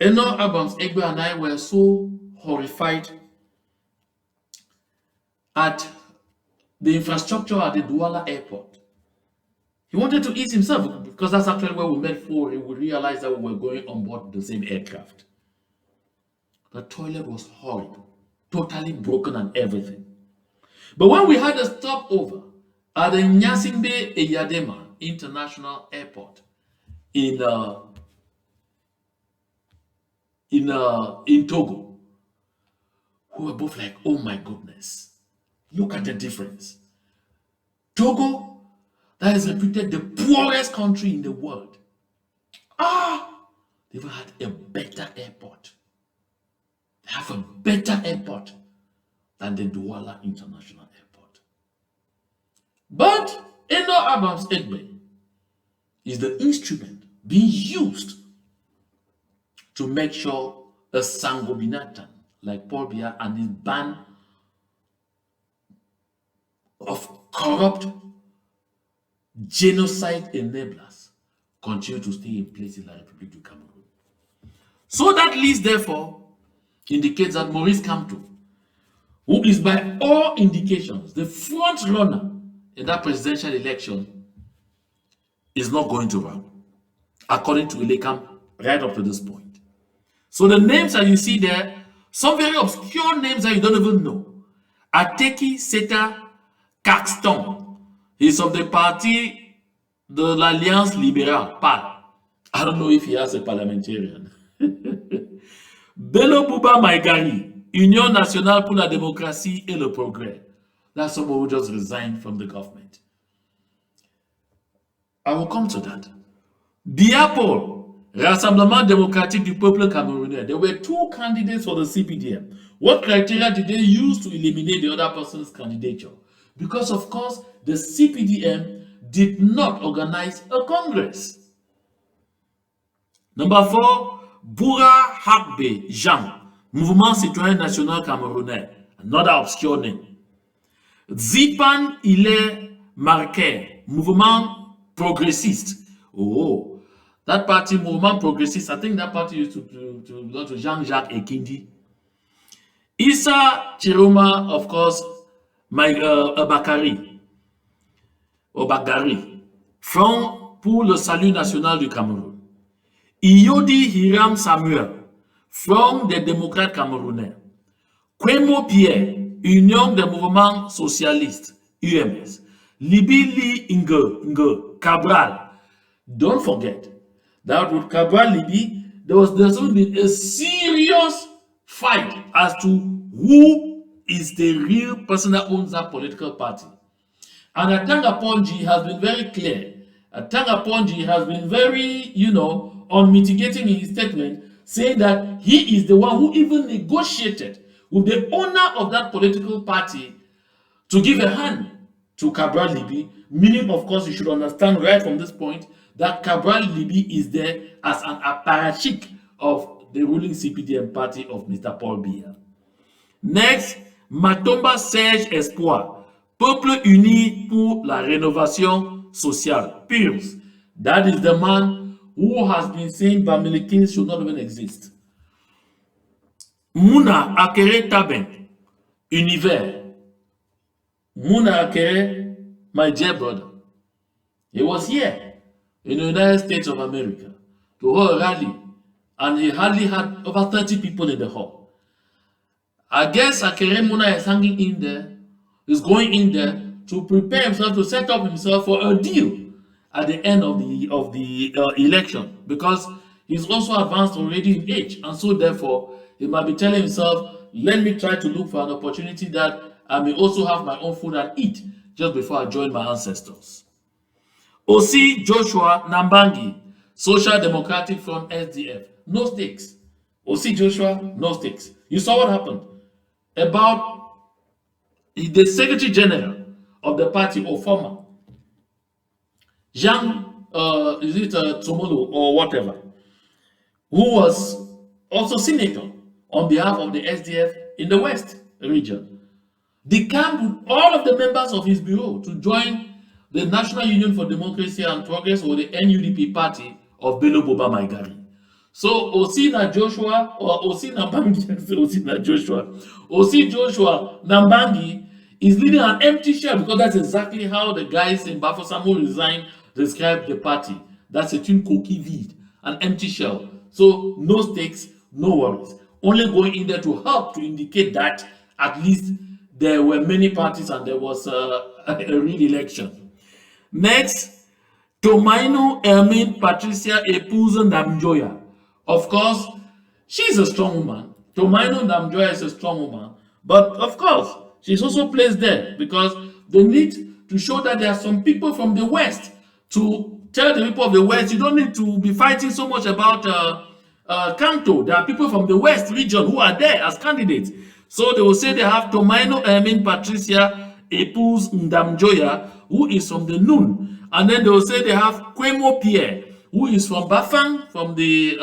Eno Abrams Egbe and I were so horrified at the infrastructure at the Douala airport. He wanted to eat himself because that's actually where we met for. We realized that we were going on board the same aircraft. The toilet was horrible, totally broken and everything. But when we had a stopover at the Nyasimbe Eyadema International Airport in Togo, we were both like, oh my goodness, look at the difference. Togo, that is reputed the poorest country in the world. They've had a better airport. They have a better airport than the Douala International Airport. But Eno Abrams Egbe is the instrument being used to make sure a Sangobinatan like Paul Biya and his band of corrupt genocide enablers continue to stay in place in the Republic du Cameroon. So that list, therefore, indicates that Maurice Kamto, who is by all indications the front runner in that presidential election, is not going to run, according to ELECAM, right up to this point. So the names that you see there, some very obscure names that you don't even know. Ateki Seta Caxton. He's of the party de l'Alliance Libérale, PAL. I don't know if he has a parliamentarian. Bello Bouba Maigari, Union Nationale pour la Démocratie et le Progrès. That's someone who just resigned from the government. I will come to that. Biapol, Rassemblement Démocratique du Peuple Camerounais. There were two candidates for the CPDM. What criteria did they use to eliminate the other person's candidature? Because, of course, the CPDM did not organize a congress. Number 4, Boura Hakbe Jean, Mouvement Citoyen National Camerounais, another obscure name. Zipan Ile Marquet, Mouvement Progressiste. Oh, that party, Mouvement Progressiste, I think that party used to belong to Jean-Jacques Ekindi. Issa Chiroma, of course, Bakari, Front pour le Salut National du Cameroun. Iyodi Hiram Samuel, Front des démocrates camerounais. Kwemo Pierre, Union des mouvements socialistes, UMS. Libili Inge Cabral. Don't forget that with Cabral Libi, there's been a serious fight as to who is the real person that owns that political party. And Atanga Ponji has been very clear. Atanga Ponji has been very, unmitigating in his statement, saying that he is the one who even negotiated with the owner of that political party to give a hand to Cabral Libi, meaning, of course, you should understand right from this point that Cabral Libi is there as an apparatchik of the ruling CPDM party of Mr. Paul Biya. Next, Matomba Serge Espoir, Peuple Uni pour la Rénovation Sociale, PURS. That is the man who has been saying Bamilikins should not even exist. Mouna Akere Taben, Univers. Mouna Akere, my dear brother, he was here in the United States of America to hold a rally, and he hardly had over 30 people in the hall. I guess Akere Mouna is hanging in there, is going in there to prepare himself to set up himself for a deal at the end of the election, because he's also advanced already in age, and so therefore he might be telling himself, let me try to look for an opportunity that I may also have my own food and eat just before I join my ancestors. Osi Joshua Nambangi, Social Democratic Front SDF, no stakes. Osi Joshua, no stakes. You saw what happened about the Secretary General of the party, or former Jean, is it Tomolo or whatever, who was also senator on behalf of the SDF in the West region, decamped all of the members of his bureau to join the National Union for Democracy and Progress, or the NUDP party of Bello Boba Maigari. So Osina Joshua, or Osina Nambangi, Osina Joshua, Osi Joshua Nambangi is leading an empty shell, because that's exactly how the guys in Bafo resigned described the party. That's a tune coquille vide, an empty shell. So no stakes, no worries. Only going in there to help to indicate that at least there were many parties and there was a real election. Next, Tomaino Ermin Patricia Epuzo Namjoya. Of course, she's a strong woman. Tomaino Namjoya is a strong woman. But of course, she's also placed there because they need to show that there are some people from the West to tell the people of the West, you don't need to be fighting so much about Kamto. There are people from the West region who are there as candidates. So they will say they have Tomaino Ermin Patricia Epuz Ndamjoya, who is from the Nun. And then they will say they have Kwemo Pierre, who is from Bafang, from the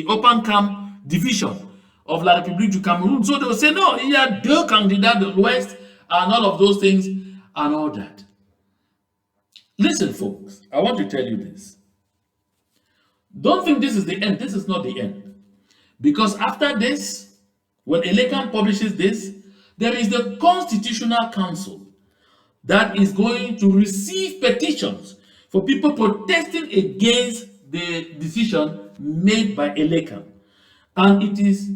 Open Camp division of La République du Cameroun. So they will say, no, il y a deux candidats de l'Ouest, and all of those things, and all that. Listen, folks, I want to tell you this. Don't think this is the end. This is not the end. Because after this, when ELECAM publishes this, there is the Constitutional Council that is going to receive petitions for people protesting against the decision made by ELECAM. And it is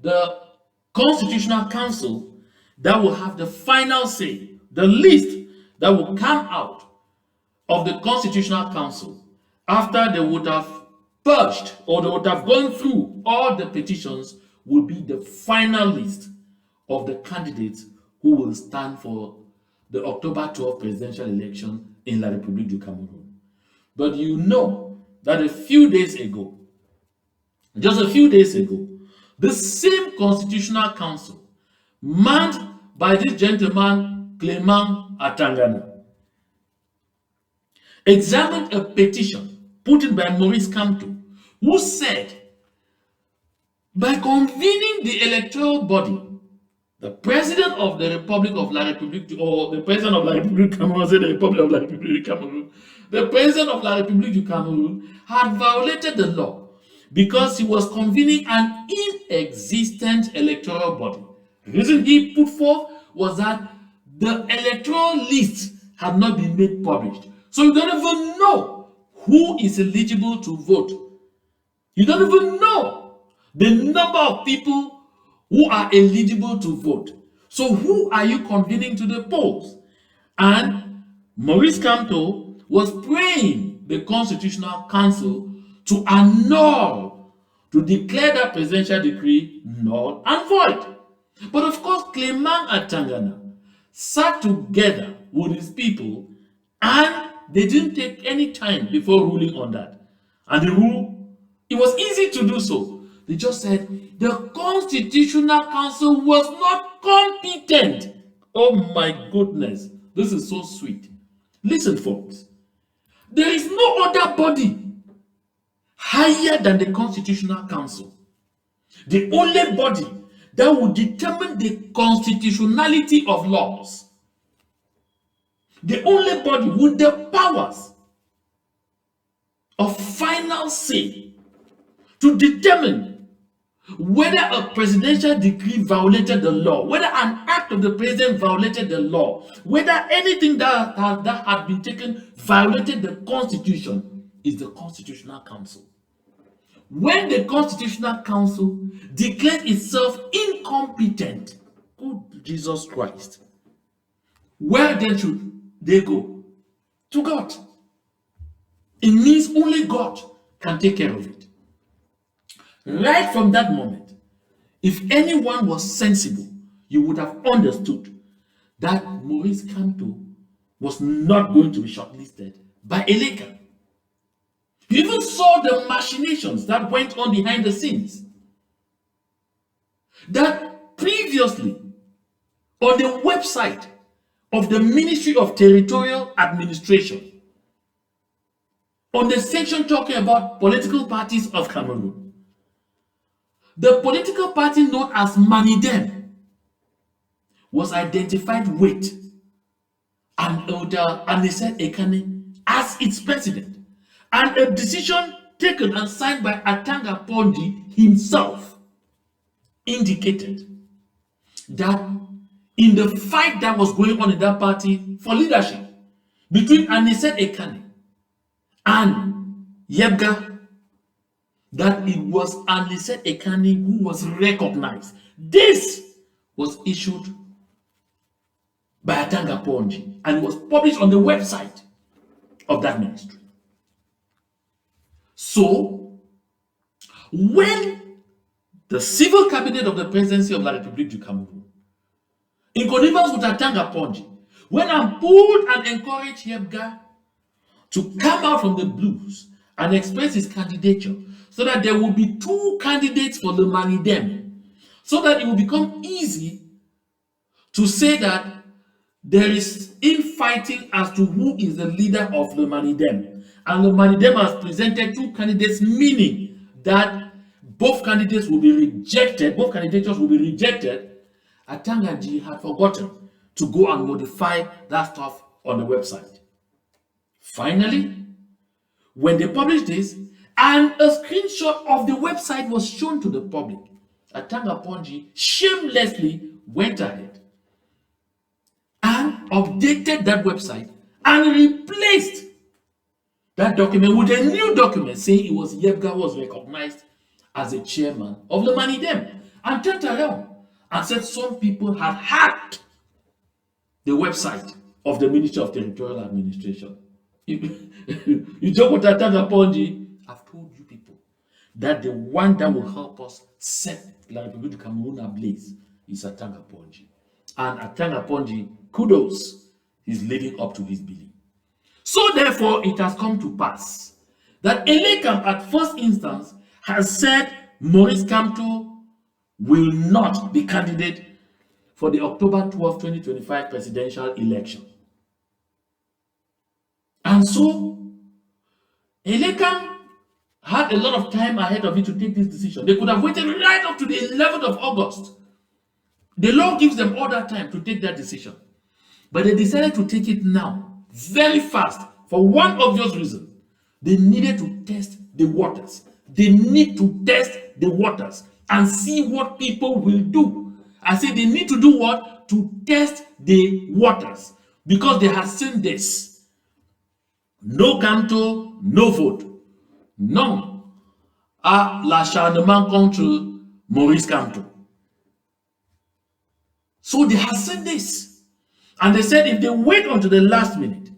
the Constitutional Council that will have the final say, the list that will come out of the Constitutional Council after they would have purged, or they would have gone through all the petitions, will be the final list of the candidates who will stand for the October 12th presidential election in La République du Cameroun. But you know that a few days ago, just a few days ago, the same Constitutional Council, manned by this gentleman, Clement Atanga, examined a petition put in by Maurice Kamto, who said, by convening the electoral body, the president of the Republic of La République, or the president of La République du Cameroun, the Republic of La République du Cameroun, the president of La République du Cameroun had violated the law because he was convening an inexistent electoral body. The reason he put forth was that the electoral list had not been made published. So you don't even know who is eligible to vote. You don't even know the number of people who are eligible to vote. So who are you convening to the polls? And Maurice Kamto was praying the Constitutional Council to annul, to declare that presidential decree null and void. But of course, Clement Atanga sat together with his people, and they didn't take any time before ruling on that. And the rule, it was easy to do so. They just said the Constitutional Council was not competent. Oh my goodness, this is so sweet. Listen, folks, there is no other body higher than the Constitutional Council. The only body that will determine the constitutionality of laws. The only body with the powers of final say to determine whether a presidential decree violated the law, whether an act of the president violated the law, whether anything that had been taken violated the Constitution, is the Constitutional Council. When the Constitutional Council declares itself incompetent, good Jesus Christ, where then should they go? To God. It means only God can take care of it. Right from that moment, if anyone was sensible, you would have understood that Maurice Kamto was not going to be shortlisted by ELECAM. You even saw the machinations that went on behind the scenes. That previously, on the website of the Ministry of Territorial Administration, on the section talking about political parties of Cameroon, the political party known as Manidem was identified with an elder Anise Ekane as its president, and a decision taken and signed by Atanga Pondi himself indicated that in the fight that was going on in that party for leadership between Anise Ekane and Yebga, that it was Anise Ekane who was recognized. This was issued by Atanga Ponji, and it was published on the website of that ministry. So, when the civil cabinet of the presidency of La République du Cameroun, in connivance with Atanga Ponji, went and pulled and encouraged Yebga to come out from the blues and express his candidature, so that there will be two candidates for the Manidem, so that it will become easy to say that there is infighting as to who is the leader of the Manidem. And the Manidem has presented two candidates, meaning that both candidates will be rejected, both candidatures will be rejected. Atanga G had forgotten to go and modify that stuff on the website. Finally, when they published this, and a screenshot of the website was shown to the public, Atanga Ponji shamelessly went ahead and updated that website and replaced that document with a new document saying it was Yebga was recognized as the chairman of the Manidem, and turned around and said some people had hacked the website of the Ministry of Territorial Administration. You joke with Atanga Ponji. I've told you people that the one that will help us set La République du Cameroun ablaze is Atanga Ponji. And Atanga Ponji, kudos, is living up to his billing. So therefore, it has come to pass that ELECAM at first instance has said Maurice Kamto will not be candidate for the October 12, 2025 presidential election. And so, ELECAM had a lot of time ahead of it to take this decision. They could have waited right up to the 11th of August. The law gives them all that time to take that decision. But they decided to take it now, very fast, for one obvious reason. They needed to test the waters. They need to test the waters and see what people will do. I say they need to do what? To test the waters. Because they have seen this. No Kamto, no vote. Non à l'acharnement contre Maurice Kamto. So they have said this. And they said if they wait until the last minute,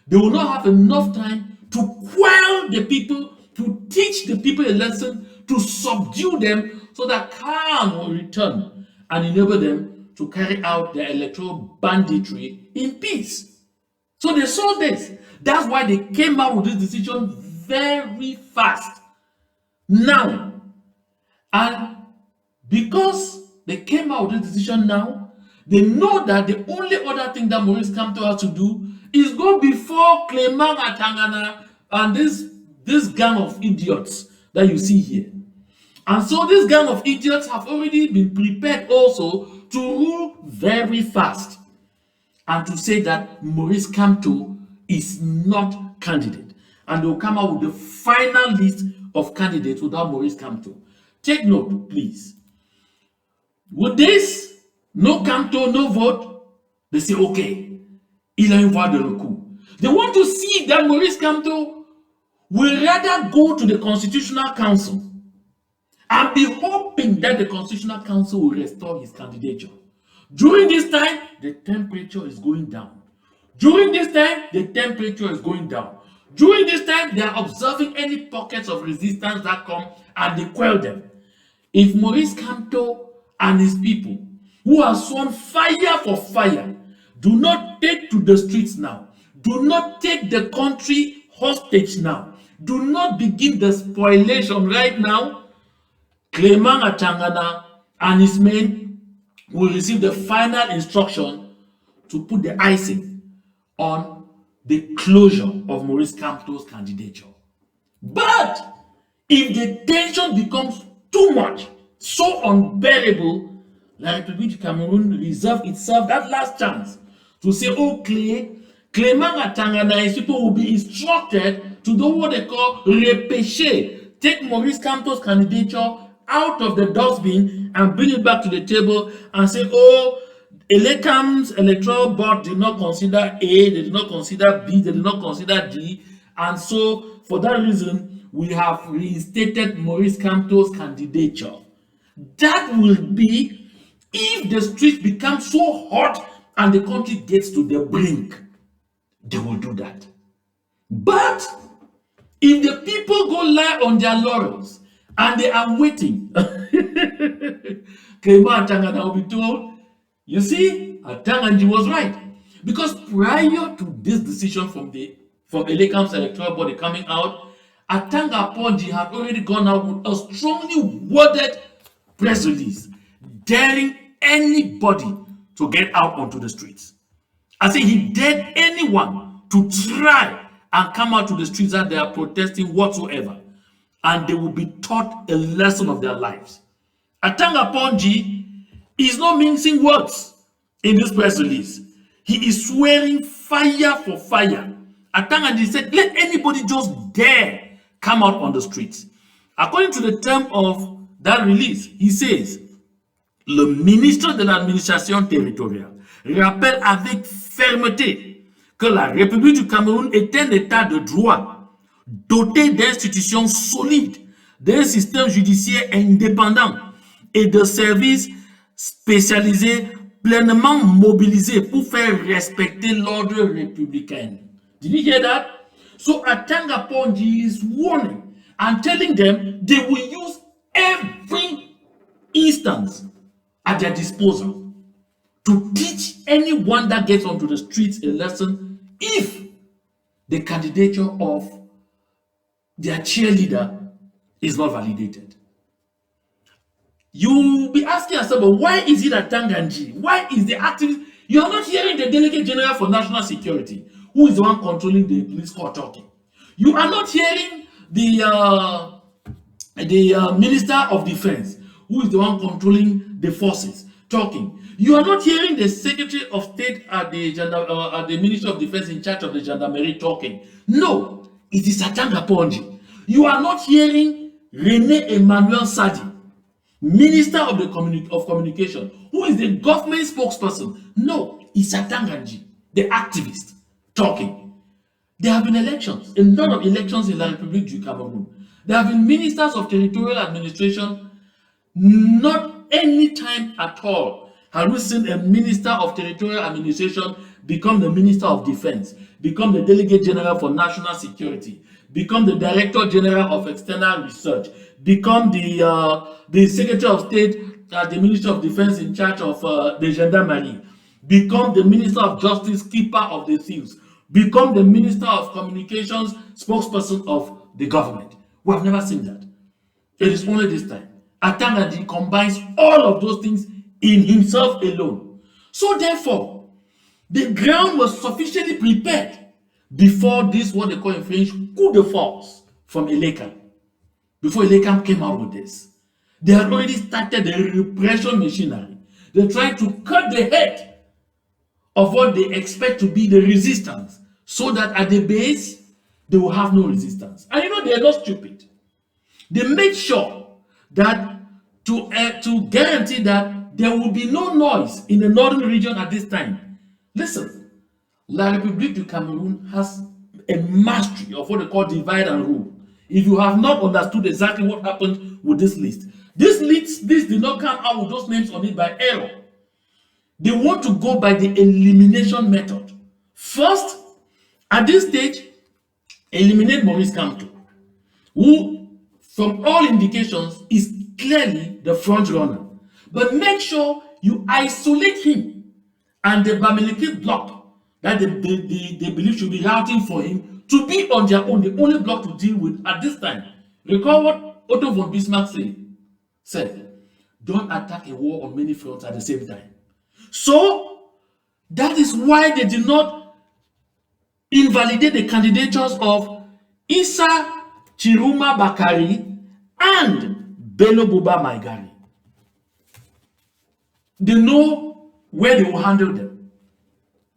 they will not have enough time to quell the people, to teach the people a lesson, to subdue them, so that calm will return and enable them to carry out their electoral banditry in peace. So they saw this. That's why they came out with this decision very fast. Now, and because they came out with this decision now, they know that the only other thing that Maurice Kamto has to do is go before Clement Atangana and this gang of idiots that you see here. And so this gang of idiots have already been prepared also to rule very fast and to say that Maurice Kamto is not candidate. And they'll come out with the final list of candidates without Maurice Kamto. Take note, please. With this, no Kamto, no vote, they say, okay, il a une voix de recours. They want to see that Maurice Kamto will rather go to the Constitutional Council and be hoping that the Constitutional Council will restore his candidature. During this time, the temperature is going down. During this time, the temperature is going down. During this time, they are observing any pockets of resistance that come and they quell them. If Maurice Kamto and his people, who are sworn fire for fire, do not take to the streets now, do not take the country hostage now. Do not begin the spoliation right now. Clement Atanga and his men will receive the final instruction to put the icing on the closure of Maurice Kamto's candidature. But if the tension becomes too much, so unbearable, La République du Cameroon reserve itself that last chance to say, okay, Clement Atanga and his people will be instructed to do what they call repêcher, take Maurice Kamto's candidature out of the dustbin and bring it back to the table and say, oh, ELECAM's electoral board did not consider A, they did not consider B, they did not consider D, and so for that reason, we have reinstated Maurice Kamto's candidature. That will be if the streets become so hot and the country gets to the brink. They will do that. But if the people go lie on their laurels and they are waiting, Clement Atanga will be told, you see, Atanga was right. Because prior to this decision from ELECAM's electoral body coming out, Atanga Ponji had already gone out with a strongly worded press release, daring anybody to get out onto the streets. I say he dared anyone to try and come out to the streets that they are protesting whatsoever, and they will be taught a lesson of their lives. Atanga Ponji is not mincing words in this press release. He is swearing fire for fire. Atanga said, let anybody just dare come out on the streets. According to the term of that release, he says, le ministre de l'administration territoriale rappelle avec fermeté que la République du Cameroun est un état de droit, doté d'institutions solides, d'un système judiciaire indépendant et de services spécialisés pleinement mobilisés pour faire respecter l'ordre républicain. Did you hear that? So Atanga Ponji is warning and telling them they will use every instance at their disposal to teach anyone that gets onto the streets a lesson if the candidature of their cheerleader is not validated. You'll be asking yourself, but why is it Atanga? Why is the activist? You are not hearing the Delegate General for National Security, who is the one controlling the police court talking. You are not hearing the Minister of Defense, who is the one controlling the forces, talking. You are not hearing the Secretary of State at the Ministry of Defense in charge of the Gendarmerie talking. No, it is Atanga Ponji. You are not hearing René Emmanuel Sadi, Minister of Communication, who is the government spokesperson. No, it's Atanga, the activist, talking. There have been elections, a lot of elections in La République du Cameroun. There have been ministers of territorial administration. Not any time at all have we seen a minister of territorial administration become the Minister of Defense, become the Delegate General for National Security, become the Director General of External Research, become the Secretary of State at the Ministry of Defense in charge of the Gendarmerie, become the Minister of Justice, keeper of the thieves, become the Minister of Communications, spokesperson of the government. We have never seen that. It is only this time. Atanga combines all of those things in himself alone. So therefore, the ground was sufficiently prepared before this, what they call in French, coup de force from ELECAM. Before ELECAM came out with this. They had already started the repression machinery. They tried to cut the head of what they expect to be the resistance, so that at the base, they will have no resistance. And you know, they are not stupid. They made sure that to guarantee that there will be no noise in the northern region at this time. Listen, La République du Cameroun has a mastery of what they call divide and rule. If you have not understood exactly what happened with this list did not come out with those names on it by error. They want to go by the elimination method. First, at this stage, eliminate Maurice Kamto, who, from all indications, is clearly the front runner. But make sure you isolate him and the Bamileke bloc that they believe should be routing for him to be on their own, the only bloc to deal with at this time. Recall what Otto von Bismarck said, don't attack a war on many fronts at the same time. So, that is why they did not invalidate the candidatures of Issa Chiruma Bakari and Bello Buba Maigari. They know where they will handle them.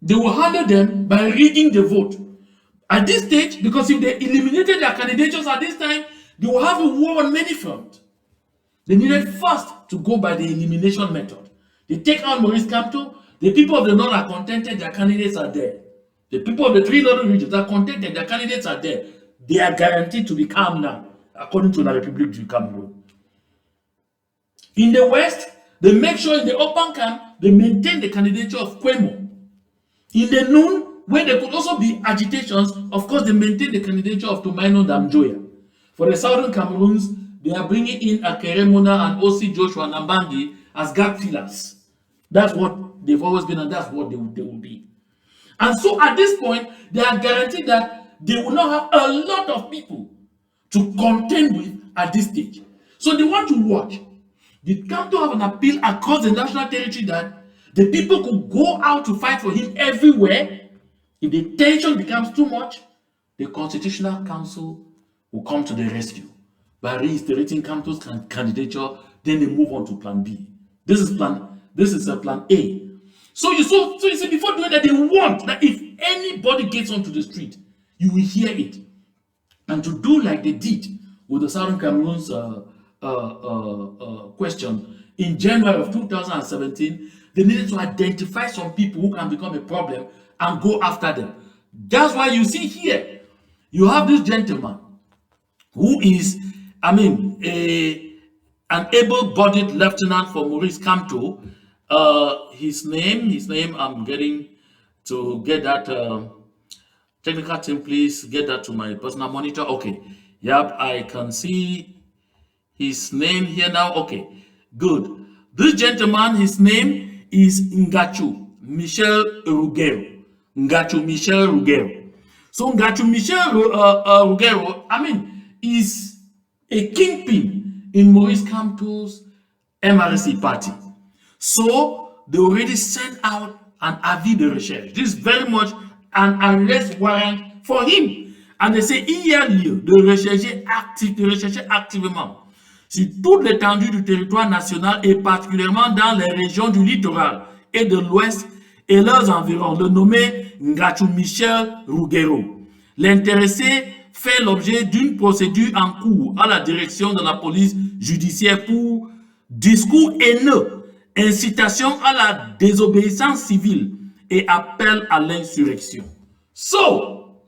They will handle them by rigging the vote. At this stage, because if they eliminated their candidatures at this time, they will have a war on many fronts. They needed first to go by the elimination method. They take out Maurice Kamto. The people of the North are contented, their candidates are there. The people of the three northern regions are contented, their candidates are there. They are guaranteed to be calm now, according to the Republic du Cameroon. In the West, they make sure in the open camp, they maintain the candidature of Kwemo. In the Noon, where there could also be agitations, of course, they maintain the candidature of Tomaino Damjoya. For the Southern Cameroons, they are bringing in Akere Mona and O.C. Joshua Nambangi as gap fillers. That's what they've always been, and that's what they will be. And so at this point, they are guaranteed that they will not have a lot of people to contend with at this stage. So they want to watch. Did Kamto have an appeal across the national territory that the people could go out to fight for him everywhere? If the tension becomes too much, the Constitutional Council will come to the rescue by reiterating Kamto's candidature. Then they move on to Plan B. This is Plan A. So you see, before doing that, they want that if anybody gets onto the street, you will hear it. And to do like they did with the Southern Cameroon's question in January of 2017, they needed to identify some people who can become a problem and go after them. That's why you see here, you have this gentleman who is, an able-bodied lieutenant for Maurice Kamto. His name, I'm getting to get that technical team, please get that to my personal monitor. Okay, yep, I can see his name here now. Okay, good. This gentleman, his name is Ngachu Michel Rugero. Ngachu Michel Rugero. So Ngachu Michel Rugero, is a kingpin in Maurice Kamto's MRC party. So they already sent out an avis de recherche. This is very much an arrest warrant for him. And they say, il y a lieu de rechercher activement sur toute l'étendue du territoire national et particulièrement dans les régions du littoral et de l'Ouest et leurs environs, le nommé Ngachu Michel Rugero. L'intéressé fait l'objet d'une procédure en cours à la direction de la police judiciaire pour discours haineux, incitation à la désobéissance civile et appel à l'insurrection. So,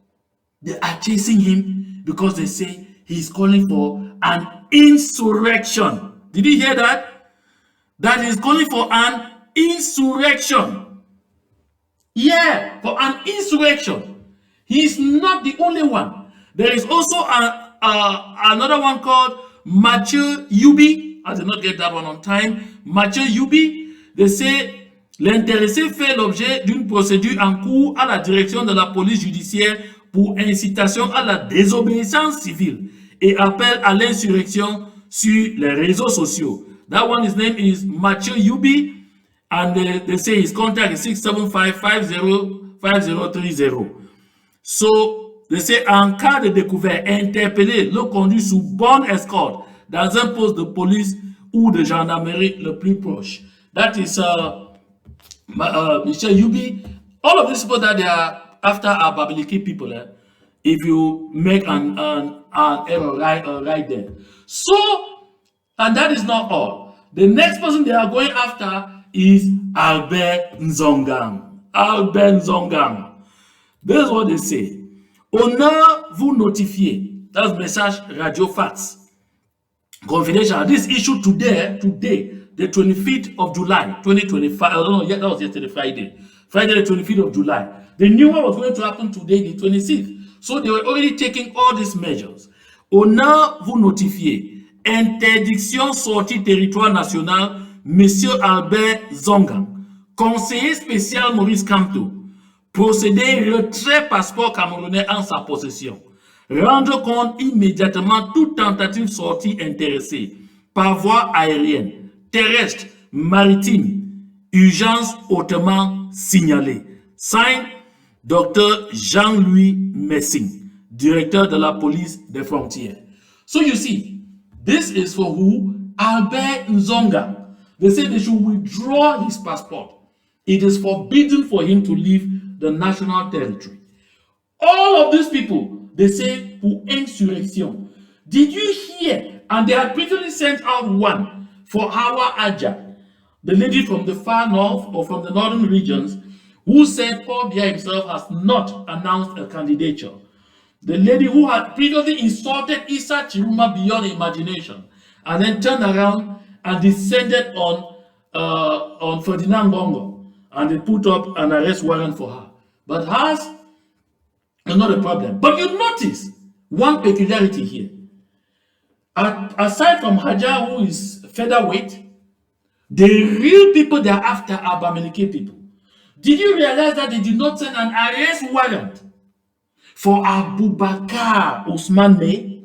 they are chasing him because they say he's calling for an insurrection. Did you hear that? That he's calling for an insurrection. Yeah, for an insurrection. He's not the only one. There is also another one called Mathieu Yubi. I did not get that one on time. Mathieu Yubi, they say l'intéressé fait l'objet d'une procédure en cours à la direction de la police judiciaire pour incitation à la désobéissance civile et appel à l'insurrection sur les réseaux sociaux. That one, his name is Mathieu Yubi, and they say his contact is 675-50-5030. So, they say, en cas de découvert, interpeller le conduit sous bonne escorte dans un poste de police ou de gendarmerie le plus proche. That is Michel Yubi. All of these people that they are after are Babiliki people. If you make an error right there. So, and that is not all. The next person they are going after is Albert Nzongang. Albert Nzongang. This is what they say. Honneur vous notifier. That's message radio fax. Confidential. This issue today, the 25th of July, 2025. I don't know, yeah, that was yesterday, Friday, the 25th of July. The new one was going to happen today, the 26th. So they were already taking all these measures. Honneur vous notifier. Interdiction sortie territoire national, Monsieur Albert Zongang, conseiller spécial Maurice Kamto, Procéder, retrait passeport camerounais en sa possession. Rendre compte immédiatement toute tentative sortie intéressée par voie aérienne, terrestre, maritime, urgence hautement signalée. Signe, Dr. Jean-Louis Messing, directeur de la police des frontières. So you see, this is for who? Albert Nzonga. They say they should withdraw his passport. It is forbidden for him to leave the national territory. All of these people, they say, pour insurrection. Did you hear? And they had previously sent out one for Hawa Aja, the lady from the far north or from the northern regions, who said Paul Biya himself has not announced a candidature. The lady who had previously insulted Issa Chiruma beyond imagination, and then turned around and descended on Ferdinand Bongo, and they put up an arrest warrant for her. But hers is not a problem. But you notice one peculiarity here. Aside from Haja, who is featherweight, the real people they are after are Bamileke people. Did you realize that they did not send an arrest warrant for Abubakar Usman May?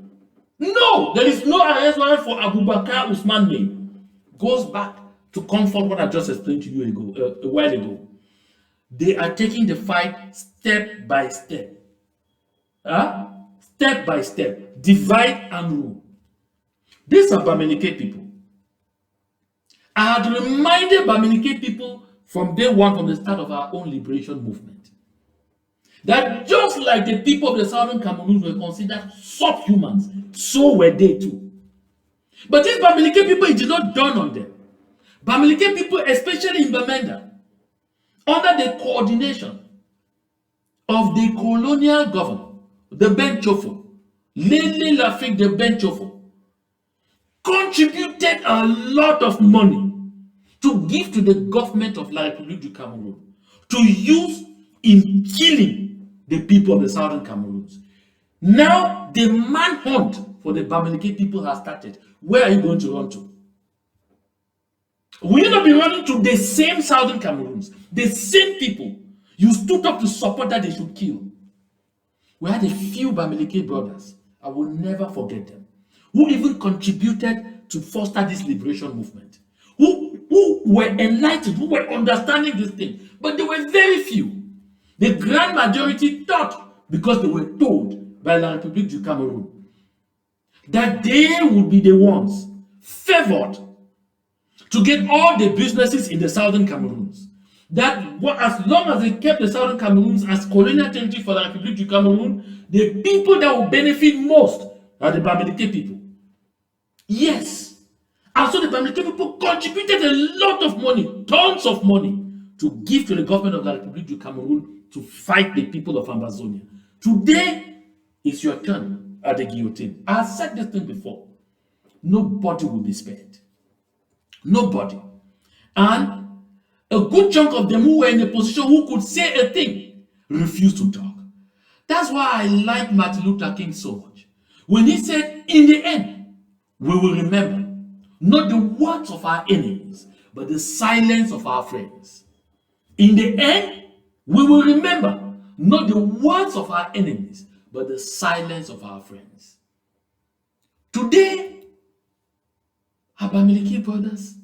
No, there is no arrest warrant for Abubakar Usman May. Goes back to comfort what I just explained to you a while ago. They are taking the fight step by step. Step by step. Divide and rule. These are Bamileke people. I had reminded Bamileke people from day one, from the start of our own liberation movement, that just like the people of the southern Cameroon were considered subhumans, so were they too. But these Bamileke people, it did not dawn on them. Bamileke people, especially in Bamenda, under the coordination of the colonial governor, the Benchofo, Lele Lafik the Benchofo, contributed a lot of money to give to the government of La République du Cameroun to use in killing the people of the southern Cameroons. Now the manhunt for the Bamileke people has started. Where are you going to run to? Will you not be running to the same southern Cameroons, the same people you stood up to support that they should kill? We had a few Bamileke brothers, I will never forget them, who even contributed to foster this liberation movement, who were enlightened, who were understanding this thing, but there were very few. The grand majority thought, because they were told by La République du Cameroun, that they would be the ones favored to get all the businesses in the southern Cameroons. That as long as they kept the southern Cameroons as colonial territory for La République du Cameroun, the people that will benefit most are the Bamileke people. Yes. And so the Bamileke people contributed a lot of money, tons of money, to give to the government of La République du Cameroun to fight the people of Ambazonia. Today is your turn at the guillotine. I said this thing before. Nobody will be spared. Nobody. And a good chunk of them who were in a position who could say a thing refused to talk. That's why I like Martin Luther King so much. When he said, in the end, we will remember not the words of our enemies, but the silence of our friends. In the end, we will remember not the words of our enemies, but the silence of our friends. Today, our Bamileke brothers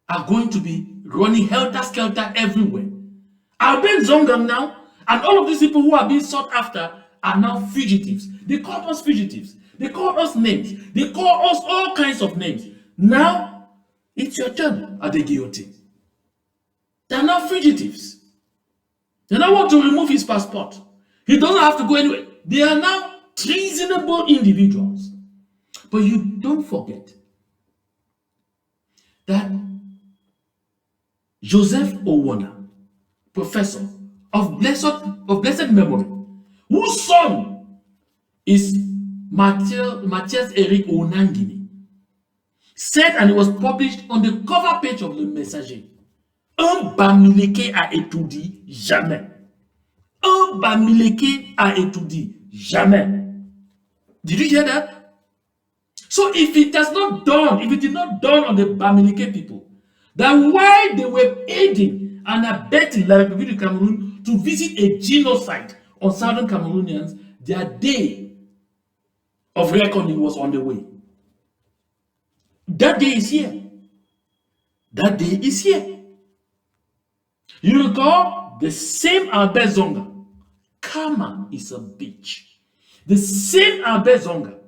are going to be running helter-skelter everywhere. Albert Zonga now, and all of these people who are being sought after are now fugitives. They call us fugitives. They call us names. They call us all kinds of names. Now, it's your turn at the guillotine. They are now fugitives. They now want to remove his passport. He doesn't have to go anywhere. They are now treasonable individuals. But you don't forget that Joseph Owona, professor of blessed memory, whose son is Matthias Eric Onangini, said, and it was published on the cover page of Le Messager, un Bamileke a étudié jamais. Un Bamileke a étudié jamais. Did you hear that? So if it did not dawn on the Bamileke people, that while they were aiding and abetting La République du Cameroon to visit a genocide on Southern Cameroonians, their day of reckoning was on the way. That day is here. That day is here. You recall the same Albert Zonga. Karma is a bitch. The same Albert Zonga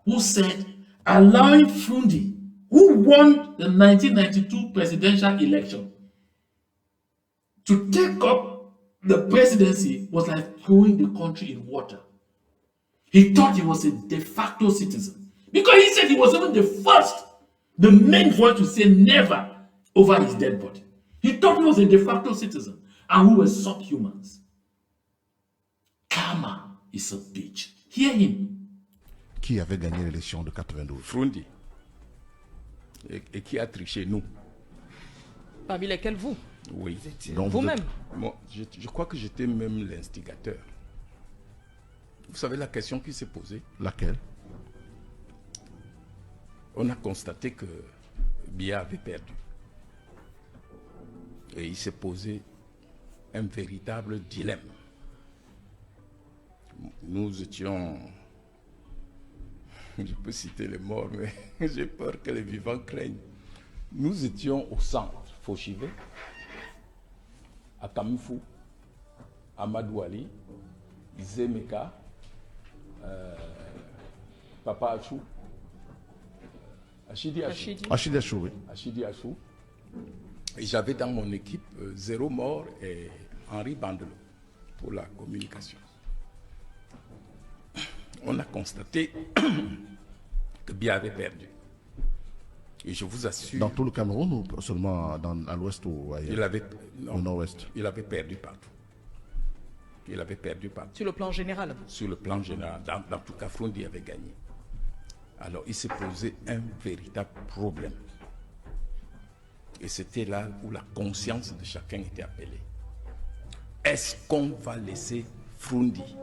who said allowing Frundi, who won the 1992 presidential election, to take up the presidency was like throwing the country in water. He thought he was a de facto citizen because he said he was even the first, the main voice to say never over his dead body. He thought he was a de facto citizen and we were subhumans. Karma is a bitch. Hear him. Qui avait gagné l'élection de 92? Frundi. Et qui a triché, nous. Parmi lesquels vous? Oui. Donc Vous-même? Moi, je crois que j'étais même l'instigateur. Vous savez la question qui s'est posée? Laquelle? On a constaté que Biya avait perdu. Et il s'est posé un véritable dilemme. Nous étions... Je peux citer les morts, mais j'ai peur que les vivants craignent. Nous étions au centre, Fauchivé, à Kamifou, à Madouali, Izemeka, Papa Achou, Achidi Achou. Achille Achou, oui. Achidi Achou. Et j'avais dans mon équipe 0 mort et Henri Bandelo pour la communication. On a constaté que Biya avait perdu. Et je vous assure... Dans tout le Cameroun ou seulement à l'ouest ou ailleurs? Au nord-ouest. Il avait perdu partout. Il avait perdu partout. Sur le plan général? Sur le plan général. Dans tout cas, Frundi avait gagné. Alors, il s'est posé un véritable problème. Et c'était là où la conscience de chacun était appelée. Est-ce qu'on va laisser Frundi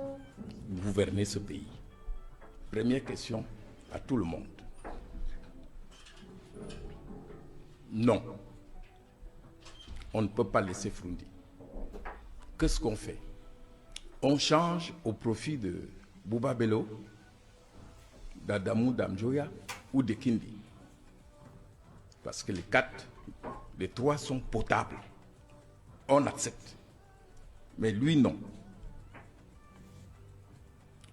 gouverner ce pays? Première question à tout le monde. Non. On ne peut pas laisser Frundi. Qu'est-ce qu'on fait? On change au profit de Bouba Bello, d'Adamou Damjoya ou de Kindi. Parce que les 3 sont potables. On accepte. Mais lui, non.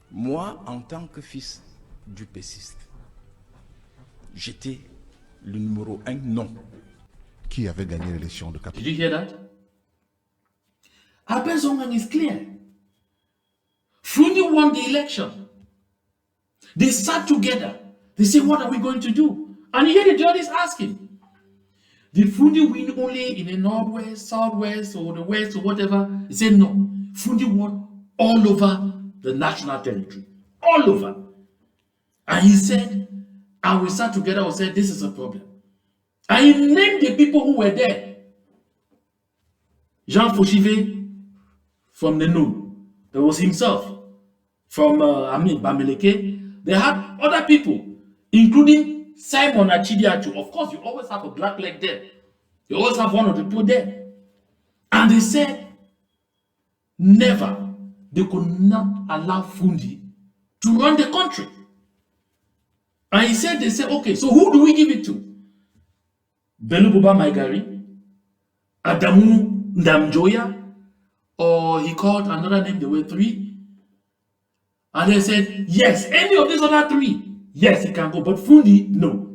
Moi, en tant que fils du péciste, j'étais le numéro 1 non. Qui avait gagné l'élection de 92? Did you hear that? Albert Zonga is clear. Frundi won the election. They sat together. They said, what are we going to do? And you hear the judges asking, did Frundi win only in the northwest, southwest, or the west, or whatever? He said, no. Frundi won all over the national territory. All over. And he said, and we sat together and said, this is a problem. And he named the people who were there. Jean Fauchivé from the Noun. There was himself. From Bameleke. They had other people, including Simon Achidiachu. Of course, you always have a black leg there. You always have one of the people there. And they said, never. They could not allow Frundi to run the country. And they said, okay, so who do we give it to? Belububa Maigari, Adamu Ndamjoya, or he called another name, there were 3. And they said, yes, any of these other 3, yes, he can go, but Frundi, no.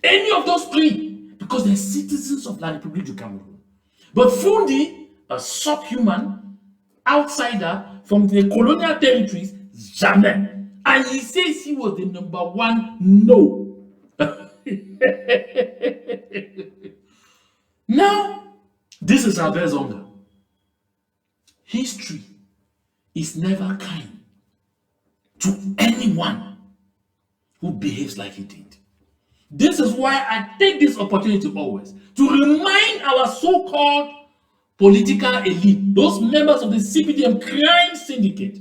Any of those 3, because they're citizens of La République du Cameroun. But Frundi, a subhuman outsider from the colonial territories, jamais. And he says he was the number 1 no. Now, this is Albert Zonga. History is never kind to anyone who behaves like he did. This is why I take this opportunity always to remind our so-called political elite, those members of the CPDM crime syndicate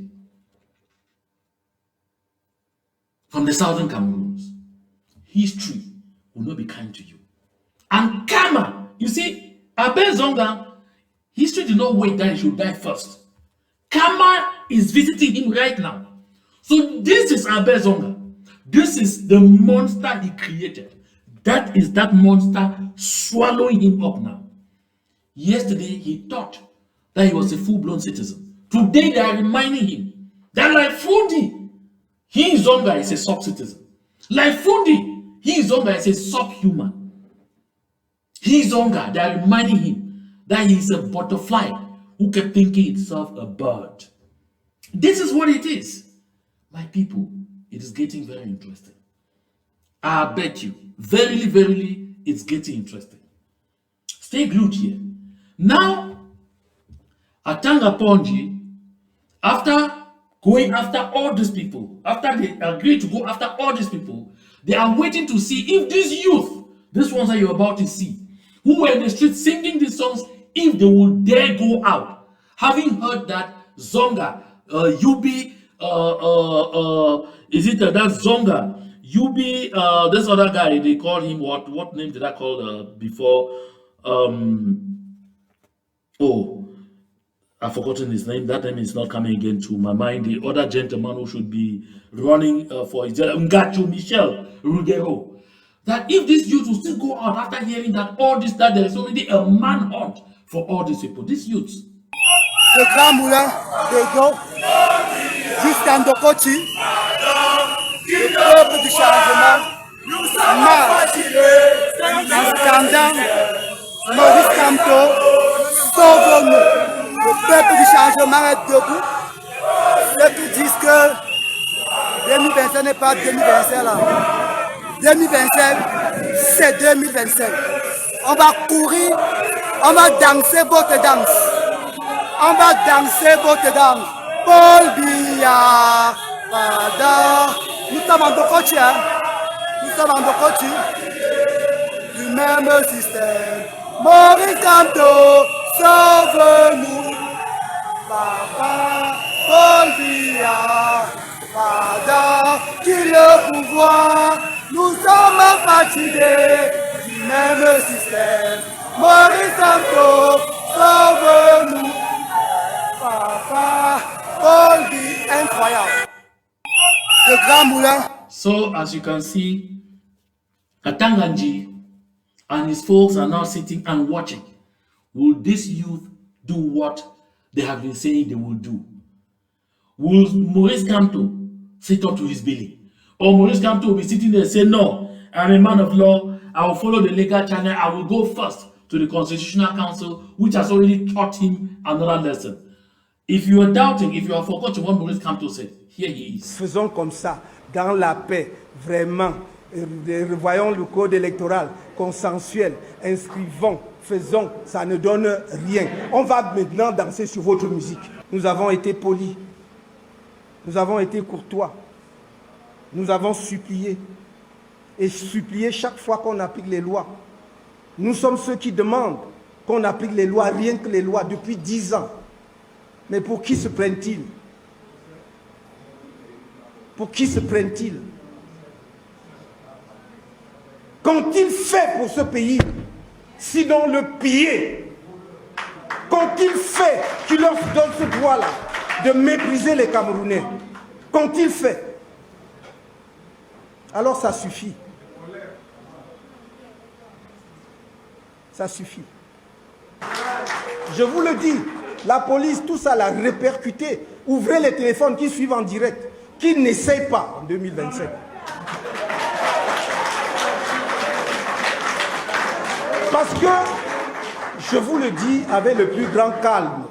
from the Southern Cameroons, history will not be kind to you. And karma, you see, Abel Zonga, history did not wait that he should die first. Karma is visiting him right now. So this is Abel Zonga. This is the monster he created. That is that monster swallowing him up now. Yesterday, he thought that he was a full-blown citizen. Today, they are reminding him that like Fundi, he Zonga is a sub-citizen. Like Fundi, he Zonga is a subhuman. He Zonga, they are reminding him that he is a butterfly who kept thinking itself a bird. This is what it is. My people, it is getting very interesting. I bet you, verily, verily, it's getting interesting. Stay glued here. Now, Atanga Ponji, after going after all these people, after they agreed to go after all these people, they are waiting to see if these youth, these ones that you're about to see, who were in the street singing these songs, if they will dare go out. Having heard that Zonga, is it that Zonga, this other guy, they call him what name did I call before? Oh, I've forgotten his name. That name is not coming again to my mind. The other gentleman who should be running for his Ngachu Michel Rugero. That if this youth will still go out after hearing that all this, that there is already a manhunt for all these people, these youths. Le Grand Moulin de Go, jusqu'à Ndokochi, le peuple du changement marche en scandant Maurice Kamto, sauve-nous. Le peuple du changement est debout. Ceux qui disent que 2025 n'est pas 2025 là. 2025, c'est 2025. On va courir, on va danser votre danse. On va danser votre danse. Paul Biya, Pada. Nous sommes en Dokochi, hein. Nous sommes en Dokochi. Du même système. Maurice Kamto, sauve-nous. Papa, Paul Biya, Pada. Qui le pouvoir. Nous sommes fatigués du même système. Maurice Kamto, sauve-nous. Papa, Paul Biya, incroyable. Le Grand Moulin. So, as you can see, Atanganji and his folks are now sitting and watching. Will this youth do what they have been saying they will do? Will Maurice Kamto sit up to his billing? Or Maurice Kamto will be sitting there and say, no, I'm a man of law, I will follow the legal channel, I will go first to the Constitutional Council, which has already taught him another lesson. If you are doubting, if you have forgotten what Maurice Kamto said, here he is. Faisons comme ça, dans la paix, vraiment. Revoyons le code électoral, consensuel, inscrivons, faisons, ça ne donne rien. On va maintenant danser sur votre musique. Nous avons été polis, nous avons été courtois, nous avons supplié, et supplié chaque fois qu'on applique les lois. Nous sommes ceux qui demandent qu'on applique les lois, rien que les lois, depuis 10 ans. Mais pour qui se prennent-ils? Pour qui se prennent-ils? Qu'ont-ils fait pour ce pays, sinon le piller? Qu'ont-ils fait qui leur donne ce droit-là de mépriser les Camerounais? Qu'ont-ils fait? Alors ça suffit. Ça suffit. Je vous le dis, la police, tout ça l'a répercuté. Ouvrez les téléphones qui suivent en direct, qui n'essayent pas en 2027. Parce que, je vous le dis avec le plus grand calme,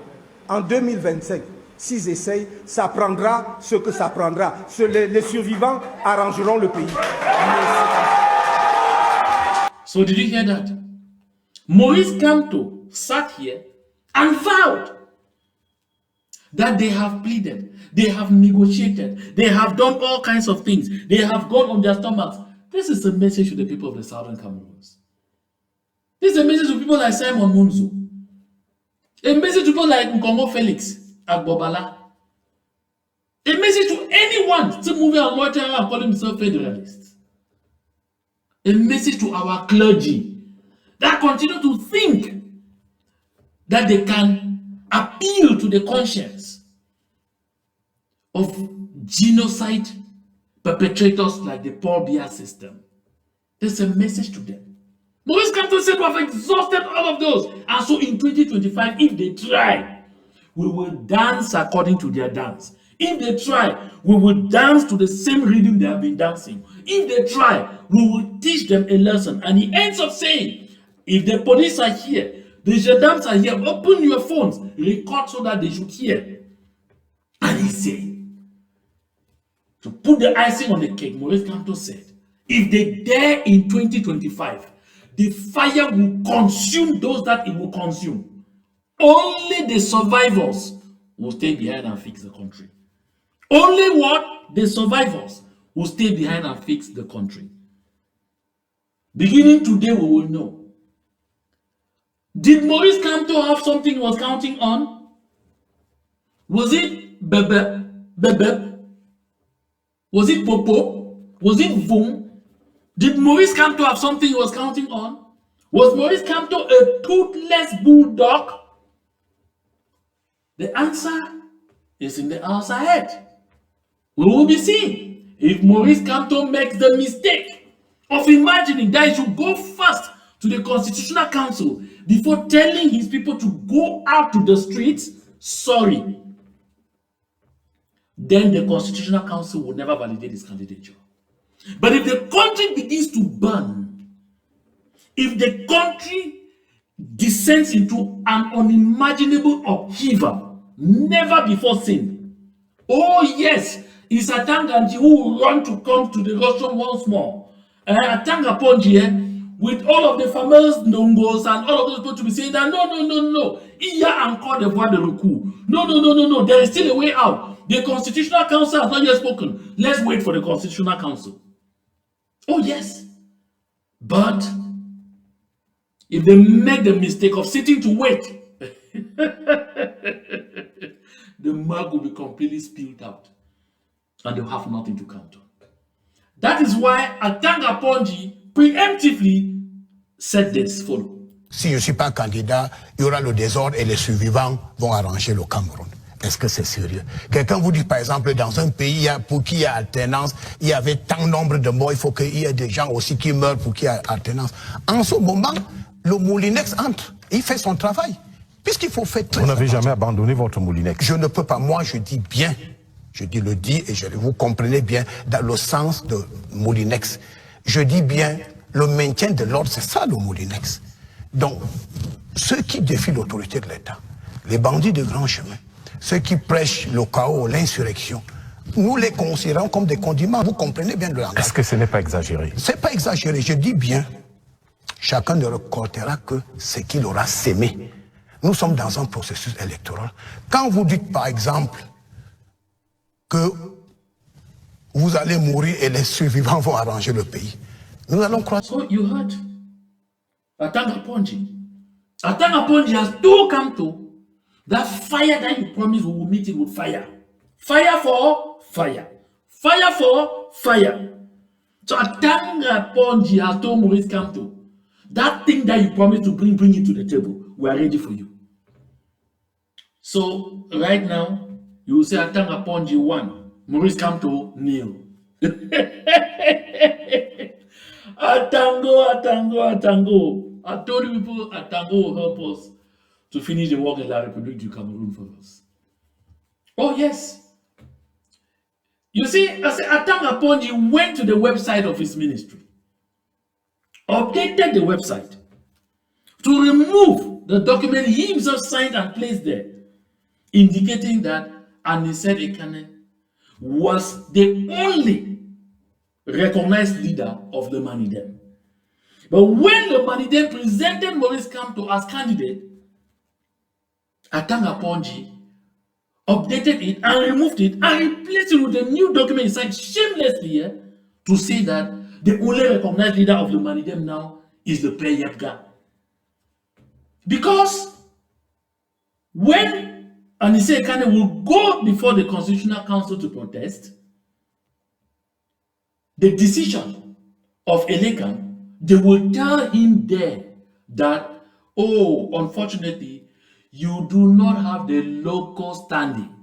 en 2025, s'ils essayent, ça prendra ce que ça prendra. Les survivants arrangeront le pays. So did you hear that? Maurice Kamto sat here and vowed that they have pleaded, they have negotiated, they have done all kinds of things, they have gone on their stomachs. This is a message to the people of the Southern Cameroons. This is a message to people like Simon Munzo. A message to people like Nkongo Felix Agbobala. A message to anyone still moving and loitering and calling himself federalists. A message to our clergy that continue to think that they can appeal to the conscience of genocide perpetrators like the Paul Biya system. There's a message to them. Maurice Kamto said we have exhausted all of those. And so in 2025, if they try, we will dance according to their dance. If they try, we will dance to the same rhythm they have been dancing. If they try, we will teach them a lesson. And he ends up saying, if the police are here, the gendarmes are here, open your phones, record so that they should hear. And he said, to put the icing on the cake, Maurice Kamto said, if they dare in 2025, the fire will consume those that it will consume. Only the survivors will stay behind and fix the country. Only what? The survivors will stay behind and fix the country. Beginning today, we will know. Did Maurice Kamto have something he was counting on? Was it Bebe? Was it Popo? Was it Vung? Did Maurice Kamto have something he was counting on? Was Maurice Kamto a toothless bulldog? The answer is in the hours ahead. We will be seeing if Maurice Kamto makes the mistake of imagining that he should go first to the Constitutional Council before telling his people to go out to the streets. Sorry. Then the Constitutional Council will never validate his candidature. But if the country begins to burn, if the country descends into an unimaginable upheaval, never before seen, oh yes, it's Atanga who will run to come to the rostrum once more. Atanga Ponji, with all of the famous Nongos and all of those people to be saying that no, Iya encore de voix de recours. No, there is still a way out. The Constitutional Council has not yet spoken. Let's wait for the Constitutional Council. Oh yes, but if they make the mistake of sitting to wait, the mug will be completely spilled out and they'll have nothing to count on. That is why Atanga Ponji preemptively said this, follow. Si je ne suis pas candidat, il y aura le désordre et les survivants vont arranger le Cameroun. Est-ce que c'est sérieux? Quelqu'un vous dit par exemple dans un pays pour qui il y a alternance, il y avait tant nombre de morts, il faut qu'il y ait des gens aussi qui meurent pour qu'il y ait alternance. En ce moment, le Moulinex entre, il fait son travail. Puisqu'il faut faire très Vous n'avez jamais abandonné votre Moulinex? Je ne peux pas, moi je dis bien, je dis le dit et vous comprenez bien dans le sens de Moulinex. Je dis bien, le maintien de l'ordre, c'est ça le Moulinex. Donc, ceux qui défient l'autorité de l'État, les bandits de grand chemin, ceux qui prêchent le chaos, l'insurrection, nous les considérons comme des condiments. Vous comprenez bien le langage. Est-ce que ce n'est pas exagéré? C'est pas exagéré, je dis bien. Chacun ne récoltera que ce qu'il aura sémé. Nous sommes dans un processus électoral. Quand vous dites par exemple que vous allez mourir et les survivants vont arranger le pays, nous allons croire. So you heard Atanga Ponji. Atanga Ponji has told Kamto that fire that you promised we will meet it with fire. Fire for fire. Fire for fire. So Atanga Ponji has told Maurice Kamto, that thing that you promised to bring it to the table. We are ready for you. So right now, you will say Atanga Ponji 1, Maurice Kamto 0. Atango. I told you people Atanga will help us to finish the work in La République du Cameroun for us. Oh yes. You see, I said Atanga Ponji went to the website of his ministry, updated the website to remove the document he himself signed and placed there, indicating that Anise Ekane was the only recognized leader of the Manidem. But when the Manidem presented Maurice Kamto as candidate, Atanga Ponji updated it and removed it and replaced it with a new document he signed shamelessly to say that the only recognized leader of the Manidem now is the Père Yepga. Because when Anise Ekane will go before the Constitutional Council to protest, the decision of ELECAM, they will tell him there that, oh, unfortunately, you do not have the local standing.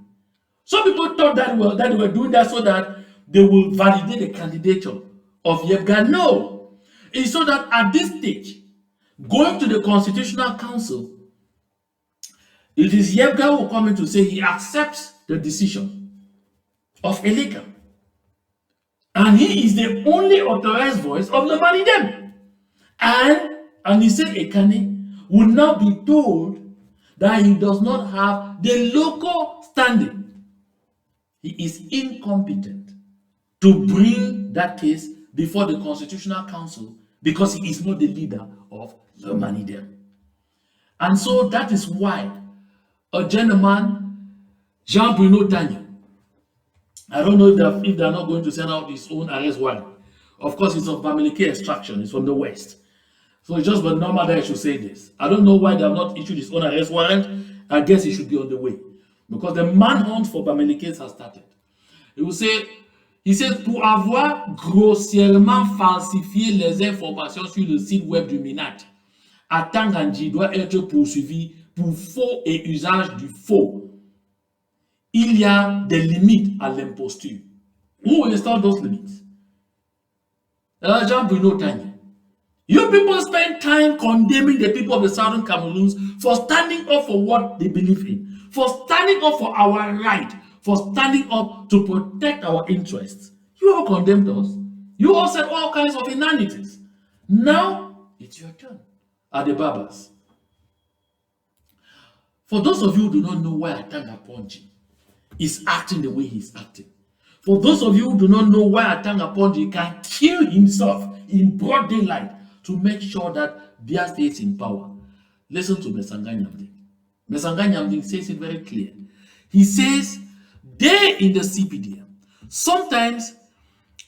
Some people thought that they were doing that so that they will validate the candidature of Yebga. No. It's so that at this stage, going to the Constitutional Council, it is Yebga who will come in to say he accepts the decision of ELECAM. And he is the only authorized voice of the Manidem. And he said Ekane will now be told that he does not have the local standing. He is incompetent to bring that case before the Constitutional Council because he is not the leader of the Manidem. And so that is why a gentleman, Jean-Bruno Tanya, I don't know if they're not going to send out his own arrest warrant. Of course, it's of Bamileke extraction. It's from the West. So it's just but normal that I should say this. I don't know why they have not issued his own arrest warrant. I guess he should be on the way. Because the manhunt for Bamileke has started. Il sait, pour avoir grossièrement falsifié les informations sur le site web du MINAT, Atanga doit être poursuivi pour faux et usage du faux. Il y a des limites à l'imposture. Who will install those limits? Jean-Bruno Tanya. You people spend time condemning the people of the Southern Cameroons for standing up for what they believe in, for standing up for our right, for standing up to protect our interests. You all condemned us. You all said all kinds of inanities. Now, it's your turn. At the Babas. For those of you who do not know why Atanga Ponji is acting the way he's acting, for those of you who do not know why Atanga Ponji can kill himself in broad daylight to make sure that Bia stays in power, listen to Mesanga Nyamding. Mesanga Nyamding says it very clear. He says, they in the CPDM, sometimes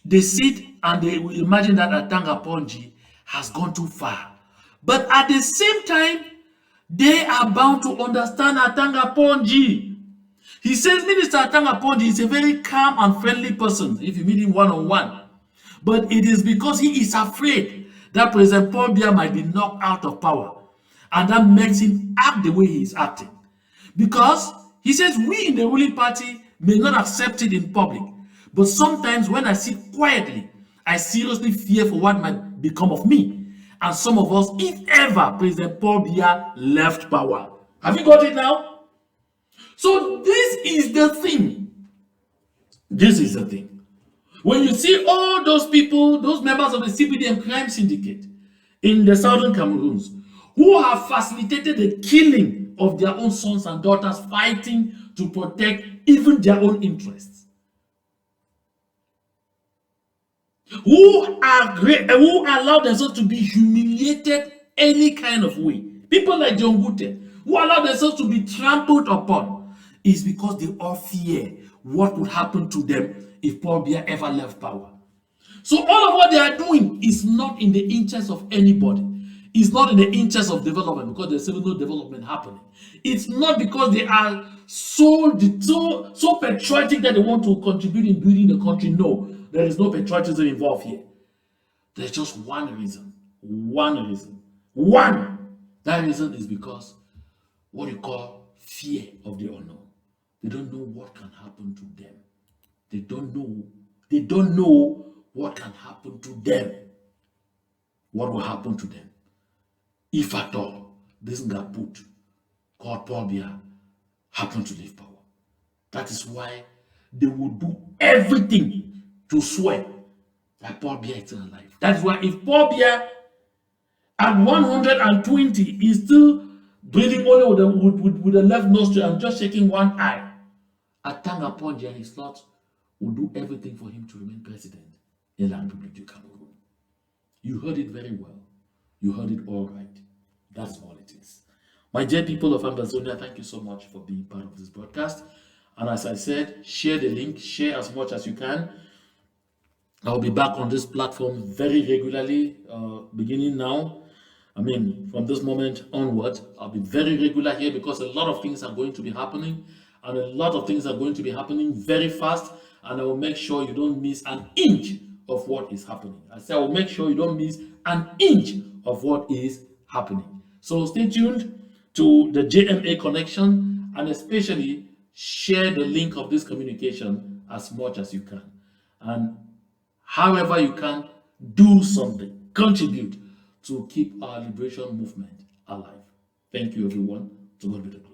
they sit and they will imagine that Atanga Ponji has gone too far. But at the same time, they are bound to understand Atanga Ponji. He says Minister Atanga Ponji is a very calm and friendly person if you meet him one-on-one. But it is because he is afraid that President Paul Biya might be knocked out of power. And that makes him act the way he is acting. Because he says we in the ruling party may not accept it in public. But sometimes when I sit quietly, I seriously fear for what might become of me. And some of us, if ever President Paul Biya left power. Have you got it now? So this is the thing. This is the thing. When you see all those people, those members of the CPDM crime syndicate in the Southern Cameroons, who have facilitated the killing of their own sons and daughters fighting to protect even their own interests, who allow themselves to be humiliated any kind of way. People like John Gute, who allow themselves to be trampled upon, is because they all fear what would happen to them if Paul Biya ever left power. So all of what they are doing is not in the interest of anybody. It's not in the interest of development because there's no development happening. It's not because they are so patriotic that they want to contribute in building the country. No, there is no patriotism involved here. There's just one reason. One reason. One. That reason is because what you call fear of the unknown. They don't know what can happen to them. They don't know what can happen to them. What will happen to them if at all this Ngaput called Paul Biya happen to leave power. That is why they will do everything to swear that Paul Biya is still alive. That is why if Paul Biya at 120 is still breathing only with the left nostril and just shaking one eye, Atanga Ponji and his lot will do everything for him to remain president in La République du Cameroon. You heard it very well. You heard it all right. That's all it is. My dear people of Ambazonia, thank you so much for being part of this broadcast. And as I said, share the link, share as much as you can. I'll be back on this platform very regularly, beginning now. I mean, from this moment onward, I'll be very regular here because a lot of things are going to be happening. And a lot of things are going to be happening very fast. And I will make sure you don't miss an inch of what is happening. I say I will make sure you don't miss an inch of what is happening. So stay tuned to to the JMA connection, and especially share the link of this communication as much as you can. And however you can, do something, contribute to keep our liberation movement alive. Thank you, everyone. To God be the glory.